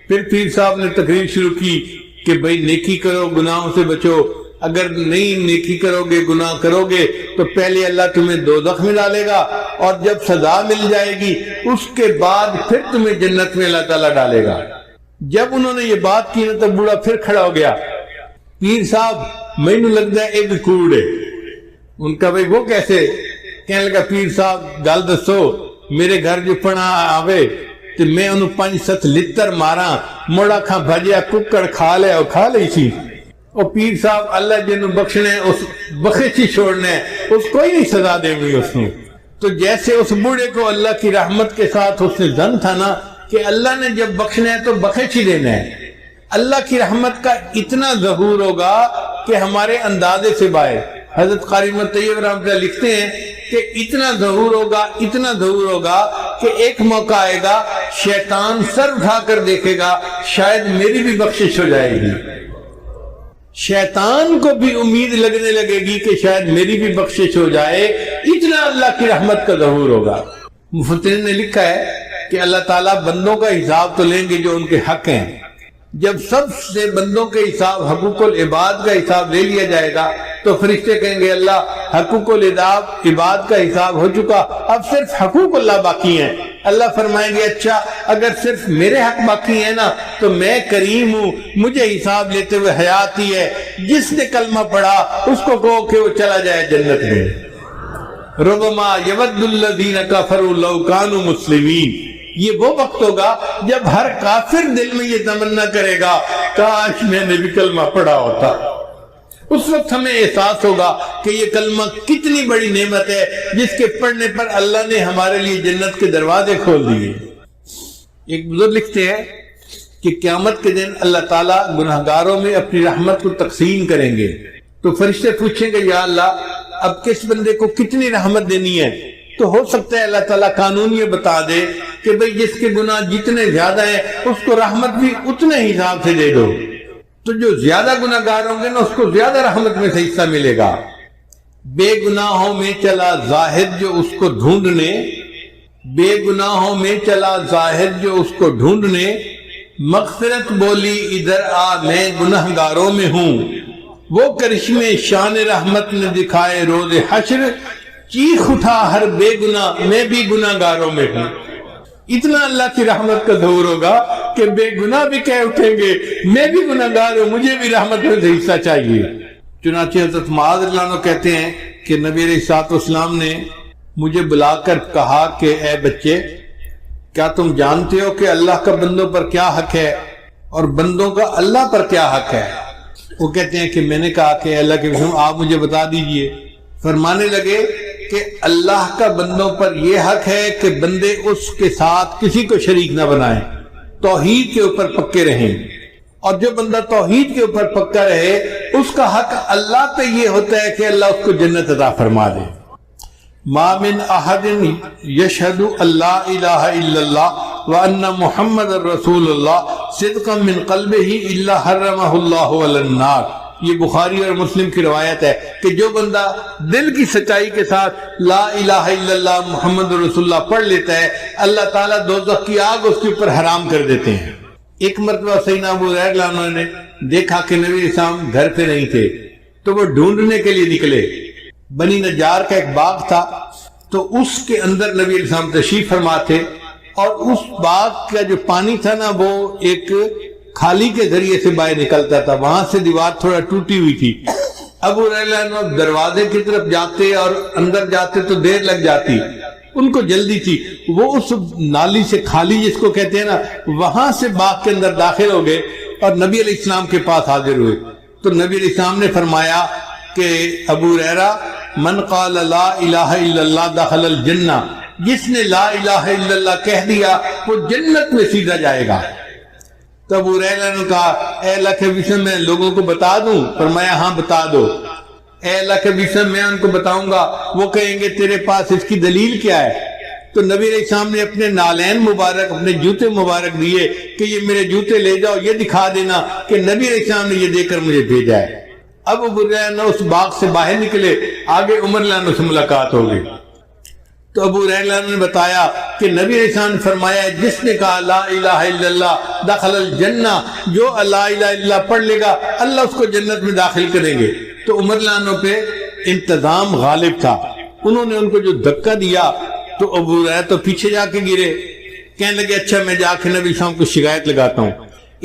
پھر پیر صاحب نے تقریر شروع کی کہ بھئی نیکی کرو، گناہوں سے بچو، اگر نہیں نیکی کرو گے، گناہ کرو گے تو پہلے اللہ تمہیں دوزخ میں ڈالے گا اور جب سزا مل جائے گی اس کے بعد پھر تمہیں جنت میں اللہ تعالیٰ ڈالے گا۔ جب انہوں نے یہ بات کی نا تو بوڑھا پھر کھڑا ہو گیا، پیر صاحب میں نو لگتا ہے ایک کوڑ ہے۔ ان کا بھئی وہ کیسے؟ کہنے لگا پیر صاحب گل دسو، میرے گھر جو پڑا آوے تو میں انہوں 5-7 لتر مارا، موڑا کھاں بھجیا ککڑ کھا لے اور کھا لئی سی۔ اور پیر صاحب اللہ جنہوں بخشنے اس بخش ہی چھوڑنے، اس کو ہی نہیں سزا دے گی اس نے۔ تو جیسے اس بوڑھے کو اللہ کی رحمت کے ساتھ اس نے ظن تھا نا کہ اللہ نے جب بخشنا ہے تو بخش ہی دینا ہے، اللہ کی رحمت کا اتنا ظہور ہوگا کہ ہمارے اندازے سے باہر۔ حضرت قاری محمد طیب رحمۃ اللہ لکھتے ہیں کہ اتنا ظہور ہوگا، اتنا ظہور ہوگا کہ ایک موقع آئے گا شیطان سر اٹھا کر دیکھے گا شاید میری بھی بخشش ہو جائے گی، شیطان کو بھی امید لگنے لگے گی کہ شاید میری بھی بخشش ہو جائے، اتنا اللہ کی رحمت کا ظہور ہوگا۔ مفسرین نے لکھا ہے کہ اللہ تعالیٰ بندوں کا حساب تو لیں گے جو ان کے حق ہیں، جب سب سے بندوں کے حساب حقوق العباد کا حساب لے لیا جائے گا تو فرشتے کہیں گے اللہ حقوق العباد کا حساب ہو چکا، اب صرف حقوق اللہ باقی ہیں۔ اللہ فرمائیں گے اچھا اگر صرف میرے حق باقی ہیں نا تو میں کریم ہوں، مجھے حساب لیتے ہوئے حیاتی ہے، جس نے کلمہ پڑھا اس کو کہو کہ وہ چلا جائے جنت میں۔ ربما یود الذین کفروا لو کانوا مسلمین، یہ وہ وقت ہوگا جب ہر کافر دل میں یہ تمنا کرے گا کاش میں نے بھی کلمہ پڑھا ہوتا۔ اس وقت ہمیں احساس ہوگا کہ یہ کلمہ کتنی بڑی نعمت ہے جس کے پڑھنے پر اللہ نے ہمارے لیے جنت کے دروازے کھول دیے۔ ایک بزرگ لکھتے ہیں کہ قیامت کے دن اللہ تعالیٰ گناہگاروں میں اپنی رحمت کو تقسیم کریں گے، تو فرشتے پوچھیں گے یا اللہ اب کس بندے کو کتنی رحمت دینی ہے؟ تو ہو سکتا ہے اللہ تعالیٰ قانون یہ بتا دے کہ بھئی جس کے گناہ جتنے زیادہ ہیں اس کو رحمت بھی اتنے حساب سے دے دو، تو جو زیادہ گناہ گار ہوں گے نا اس کو زیادہ رحمت میں سے حصہ ملے گا۔ بے گناہوں میں چلا زاہد جو اس کو ڈھونڈنے، بے گناہوں میں چلا زاہد جو اس کو ڈھونڈنے، مغفرت بولی ادھر آ میں گناہ گاروں میں ہوں، وہ کرشمے شان رحمت نے دکھائے روز حشر، چیخ اٹھا ہر بے گناہ میں بھی گناہ گاروں میں ہوں۔ اتنا اللہ کی رحمت کا ظہور ہوگا کہ بے گناہ بھی کہہ اٹھیں گے میں بھی گناہ گار ہوں، مجھے بھی رحمت میں سے حصہ چاہیے۔ چنانچہ حضرت معاذ رضی اللہ عنہ کہتے ہیں کہ نبی علیہ الصلوۃ والسلام نے مجھے بلا کر کہا کہ اے بچے، کیا تم جانتے ہو کہ اللہ کا بندوں پر کیا حق ہے اور بندوں کا اللہ پر کیا حق ہے؟ وہ کہتے ہیں کہ میں نے کہا کہ اللہ کے رسول آپ مجھے بتا دیجئے۔ فرمانے لگے کہ اللہ کا بندوں پر یہ حق ہے کہ بندے اس کے ساتھ کسی کو شریک نہ بنائیں، توحید کے اوپر پکے رہیں، اور جو بندہ توحید کے اوپر پکا رہے اس کا حق اللہ پہ یہ ہوتا ہے کہ اللہ اس کو جنت عطا فرما دے۔ ما من احد یشہد اللہ الہ الا اللہ وان محمد رسول اللہ صدقا من قلبہ الا حرمہ اللہ علی النار۔ یہ بخاری اور مسلم کی روایت ہے کہ جو بندہ دل کی سچائی کے ساتھ لا الہ الا اللہ محمد رسول اللہ پڑھ لیتا ہے اللہ تعالیٰ دوزخ کی آگ اس کے اوپر حرام کر دیتے ہیں۔ ایک مرتبہ سیدنا ابو ہریرہ انہوں نے دیکھا کہ نبی اسلام گھر پہ نہیں تھے تو وہ ڈھونڈنے کے لیے نکلے۔ بنی نجار کا ایک باغ تھا تو اس کے اندر نبی علیہ السلام تشریف فرما تھے، اور اس باغ کا جو پانی تھا نا وہ ایک کھالی کے ذریعے سے باہر نکلتا تھا، وہاں سے دیوار تھوڑا ٹوٹی ہوئی تھی۔ ابو ہریرہ دروازے کی طرف جاتے اور اندر جاتے تو دیر لگ جاتی، ان کو جلدی تھی، وہ اس نالی سے خالی جس کو کہتے ہیں نا وہاں سے باغ کے اندر داخل ہو گئے اور نبی علیہ السلام کے پاس حاضر ہوئے۔ تو نبی علیہ السلام نے فرمایا کہ ابو ہریرہ من قال لا الہ الا اللہ دخل الجنہ، جس نے لا الہ الا اللہ کہہ دیا وہ جنت میں سیدھا جائے گا۔ تو ابو ہریرہ نے کہا اے اللہ کے بشر میں لوگوں کو بتا دوں؟ فرمایا ہاں بتا دو۔ اے اللہ کے بشر میں ان کو بتاؤں گا، وہ کہیں گے تیرے پاس اس کی دلیل کیا ہے؟ تو نبی علیہ السلام نے اپنے نالین مبارک، اپنے جوتے مبارک دیے کہ یہ میرے جوتے لے جاؤ، یہ دکھا دینا کہ نبی علیہ السلام نے یہ دے کر مجھے بھیجا ہے۔ اب ابو ہریرہ اس باغ سے باہر نکلے، آگے عمر رضی اللہ عنہ سے ملاقات ہو گئی۔ تو ابو ہریرہ نے بتایا کہ نبی علیہ السلام نے فرمایا جس نے کہا لا الہ الا اللہ دخل الجنہ، جو لا الہ الا اللہ پڑھ لے گا اللہ اس کو جنت میں داخل کریں گے۔ تو عمر رضی اللہ عنہ پہ انتظام غالب تھا، انہوں نے ان کو جو دھکا دیا تو ابو ہریرہ تو پیچھے جا کے گرے، کہنے لگے اچھا میں جا کے نبی علیہ السلام کو شکایت لگاتا ہوں۔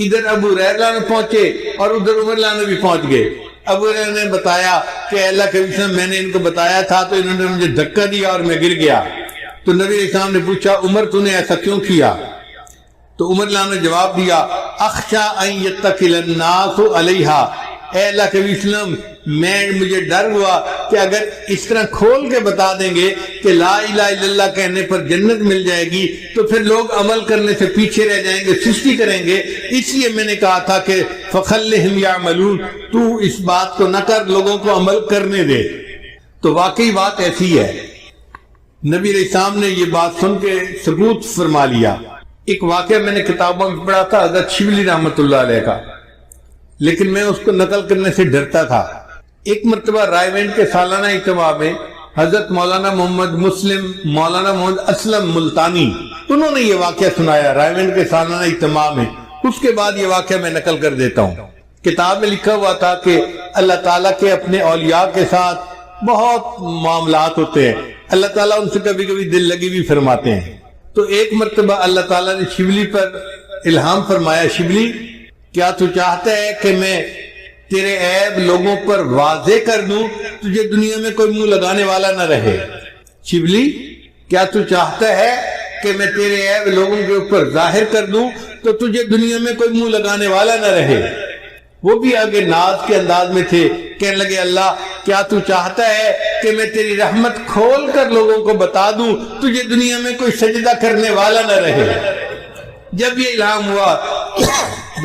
ادھر ابو ہریرہ پہنچے اور ادھر عمر رضی اللہ عنہ بھی پہنچ گئے۔ ابو ہریرہ نے بتایا کہ اللہ کے رسول میں نے ان کو بتایا تھا تو انہوں نے مجھے دھکا دیا اور میں گر گیا۔ تو نبی علیہ السلام نے پوچھا عمر تو نے ایسا کیوں کیا؟ تو عمر رضی اللہ عنہ نے جواب دیا اخشى ان يتكل الناس علیہا، اے اللہ کے رسول مجھے ڈر ہوا کہ اگر اس طرح کھول کے بتا دیں گے کہ لا الہ الا اللہ کہنے پر جنت مل جائے گی تو پھر لوگ عمل کرنے سے پیچھے رہ جائیں گے، سستی کریں گے، اس لیے میں نے کہا تھا کہ فخلہم یعملون، تو اس بات کو نہ کر، لوگوں کو عمل کرنے دے۔ تو واقعی بات ایسی ہے، نبی علیہ السلام نے یہ بات سن کے سکوت فرما لیا۔ ایک واقعہ میں نے کتابوں میں پڑھا تھا حضرت شبلی رحمۃ اللہ علیہ کا، لیکن میں اس کو نقل کرنے سے ڈرتا تھا۔ ایک مرتبہ رائے وینڈ کے سالانہ اجتماع میں حضرت مولانا محمد مسلم، مولانا محمد اسلم ملتانی، انہوں نے یہ واقعہ سنایا رائے وینڈ کے سالانہ اجتماع میں۔ اس کے بعد یہ واقعہ میں نقل کر دیتا ہوں۔ کتاب میں لکھا ہوا تھا کہ اللہ تعالیٰ کے اپنے اولیاء کے ساتھ بہت معاملات ہوتے ہیں، اللہ تعالیٰ ان سے کبھی کبھی دل لگی بھی فرماتے ہیں۔ تو ایک مرتبہ اللہ تعالیٰ نے شبلی پر الہام فرمایا، شبلی کیا تو چاہتا ہے کہ میں تیرے عیب لوگوں پر واضح کر دوں، تجھے دنیا میں کوئی منہ لگانے والا نہ رہے؟ شبلی کیا تو چاہتا ہے کہ میں تیرے عیب لوگوں کے اوپر ظاہر کر دوں تو تجھے دنیا میں کوئی منہ لگانے والا نہ رہے؟ وہ بھی آگے ناز کے انداز میں تھے، کہنے لگے اللہ کیا تو چاہتا ہے کہ میں تیری رحمت کھول کر لوگوں کو بتا دوں تجھے دنیا میں کوئی سجدہ کرنے والا نہ رہے؟ جب یہ الہام ہوا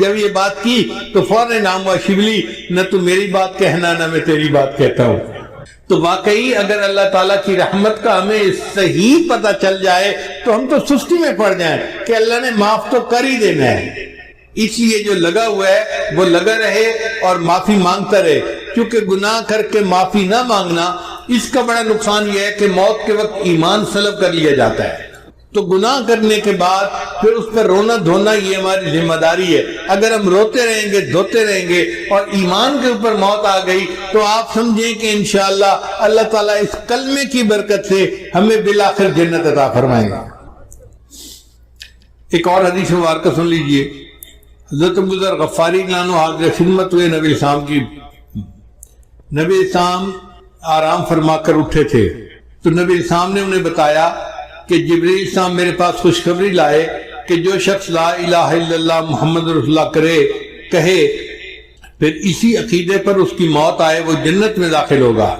جب یہ بات کی تو فوراً نام ہوا شبلی نہ تو میری بات کہنا نہ میں تیری بات کہتا ہوں. تو واقعی اگر اللہ تعالیٰ کی رحمت کا ہمیں صحیح پتہ چل جائے تو ہم تو سستی میں پڑ جائیں کہ اللہ نے معاف تو کر ہی دینا ہے. اس لیے جو لگا ہوا ہے وہ لگا رہے اور معافی مانگتا رہے، کیونکہ گناہ کر کے معافی نہ مانگنا اس کا بڑا نقصان یہ ہے کہ موت کے وقت ایمان سلب کر لیا جاتا ہے. تو گناہ کرنے کے بعد پھر اس پر رونا دھونا یہ ہماری ذمہ داری ہے. اگر ہم روتے رہیں گے دھوتے رہیں گے اور ایمان کے اوپر موت آ گئی تو آپ سمجھیں کہ انشاءاللہ اللہ تعالیٰ اس کلمے کی برکت سے ہمیں بالآخر جنت عطا فرمائیں گا. ایک اور حدیث مبارکہ سن لیجئے. حضرت ابو ذر غفاری عنہ حاضر خدمت ہوئے نبی اسلام کی. نبی اسلام آرام فرما کر اٹھے تھے تو نبی اسلام نے انہیں بتایا کہ جبریل اسلام میرے پاس خوشخبری لائے کہ جو شخص لا الہ الا اللہ محمد رسول اللہ کہے پھر اسی عقیدے پر اس کی موت آئے وہ جنت میں داخل ہوگا.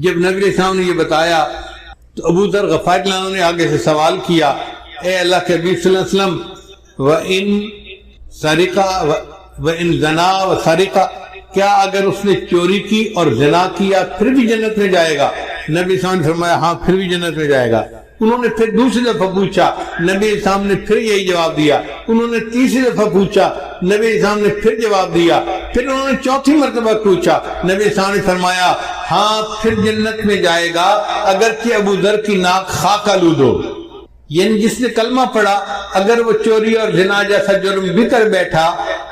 جب نبی اسلام نے یہ بتایا تو ابو ذر غفاری عنہ نے آگے سے سوال کیا، اے اللہ کے حبیب صلی اللہ علیہ وسلم، وَإِن سرقہ وَإِن زنا وَسَرِقَ، کیا اگر اس نے چوری کی اور زنا کیا پھر بھی جنت میں جائے گا؟ نبی اسلام نے فرمایا ہاں پھر بھی جنت میں جائے گا. انہوں نے پھر دوسری دفعہ پوچھا، نبی اسلام نے پھر یہی جواب دیا. انہوں نے تیسری دفعہ پوچھا، نبی اسلام نے پھر جواب دیا. پھر انہوں نے چوتھی مرتبہ پوچھا، نبی اسلام نے فرمایا ہاں پھر جنت میں جائے گا اگرچہ ابو ذر کی ناک خاک آلود ہو. یعنی جس نے کلمہ پڑھا اگر وہ چوری اور زنا جیسا جرم بھی کر بیٹھا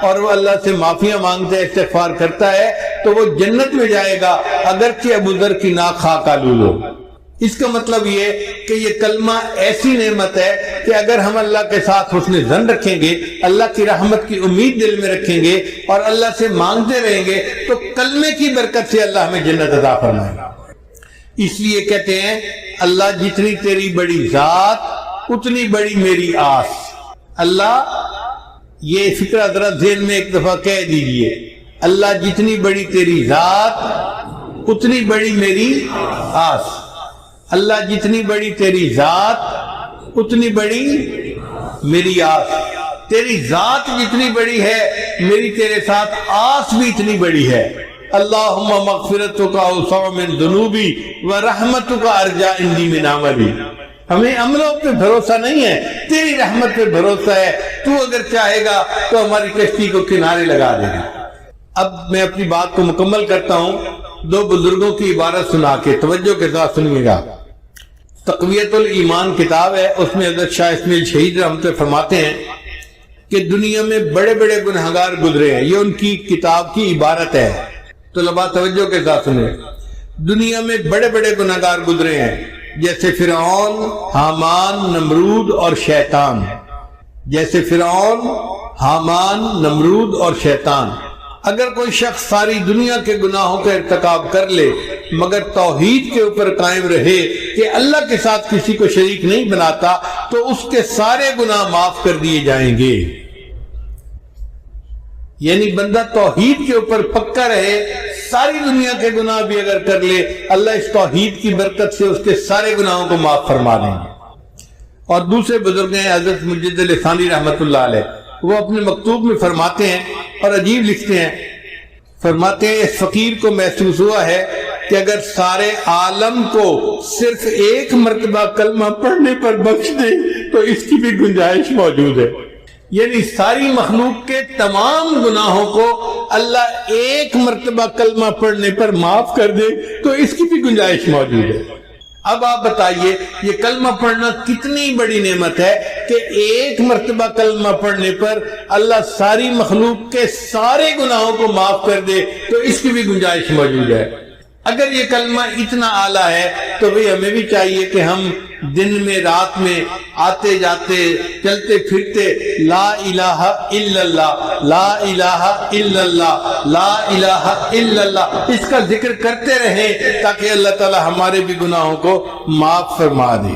اور وہ اللہ سے معافیاں مانگتا ہے، استغفار کرتا ہے تو وہ جنت میں جائے گا اگرچہ ابو ذر کی ناک خاک آلود ہو. اس کا مطلب یہ کہ یہ کلمہ ایسی نعمت ہے کہ اگر ہم اللہ کے ساتھ حسن ظن رکھیں گے، اللہ کی رحمت کی امید دل میں رکھیں گے اور اللہ سے مانگتے رہیں گے تو کلمے کی برکت سے اللہ ہمیں جنت عطا فرمائے گا. اس لیے کہتے ہیں اللہ جتنی تیری بڑی ذات اتنی بڑی میری آس. اللہ یہ فکرہ ذرا ذہن میں ایک دفعہ کہہ دیجئے، اللہ جتنی بڑی تیری ذات اتنی بڑی میری آس. اللہ جتنی بڑی تیری ذات اتنی بڑی میری آس. تیری ذات جتنی بڑی ہے میری تیرے ساتھ آس بھی اتنی بڑی ہے. اللہم مغفرتک اوسع من ذنوبی ورحمتک ارجا عندی من عملی. ہمیں عملوں پہ بھروسہ نہیں ہے، تیری رحمت پہ بھروسہ ہے. تو اگر چاہے گا تو ہماری کشتی کو کنارے لگا دے گا. اب میں اپنی بات کو مکمل کرتا ہوں دو بزرگوں کی عبارت سنا کے، توجہ کے ساتھ سنیے گا. تقویت الایمان کتاب ہے، اس میں حضرت شاہ اسماعیل شہید رحمت اللہ فرماتے ہیں کہ دنیا میں بڑے بڑے گنہگار گزرے ہیں. یہ ان کی کتاب کی عبارت ہے. طلباء توجہ کے ساتھ سنیں. دنیا میں بڑے بڑے گنہگار گزرے ہیں جیسے فرعون، حامان، نمرود اور شیطان. جیسے فرعون، حامان، نمرود اور شیطان. اگر کوئی شخص ساری دنیا کے گناہوں کا ارتکاب کر لے مگر توحید کے اوپر قائم رہے کہ اللہ کے ساتھ کسی کو شریک نہیں بناتا تو اس کے سارے گناہ معاف کر دیے جائیں گے. یعنی بندہ توحید کے اوپر پکا رہے، ساری دنیا کے گناہ بھی اگر کر لے اللہ اس توحید کی برکت سے اس کے سارے گناہوں کو معاف فرما دیں گے. اور دوسرے بزرگ ہیں حضرت مجد لسانی رحمت اللہ علیہ، وہ اپنے مکتوب میں فرماتے ہیں اور عجیب لکھتے ہیں. فرماتے ہیں اس فقیر کو محسوس ہوا ہے کہ اگر سارے عالم کو صرف ایک مرتبہ کلمہ پڑھنے پر بخش دے تو اس کی بھی گنجائش موجود ہے. یعنی ساری مخلوق کے تمام گناہوں کو اللہ ایک مرتبہ کلمہ پڑھنے پر معاف کر دے تو اس کی بھی گنجائش موجود ہے. اب آپ بتائیے یہ کلمہ پڑھنا کتنی بڑی نعمت ہے کہ ایک مرتبہ کلمہ پڑھنے پر اللہ ساری مخلوق کے سارے گناہوں کو معاف کر دے تو اس کی بھی گنجائش موجود ہے. اگر یہ کلمہ اتنا اعلیٰ ہے تو بھئی ہمیں بھی چاہیے کہ ہم دن میں رات میں آتے جاتے چلتے پھرتے لا الہ الا اللہ لا الہ الا اللہ لا الہ الا اللہ اس کا ذکر کرتے رہیں تاکہ اللہ تعالی ہمارے بھی گناہوں کو معاف فرما دے.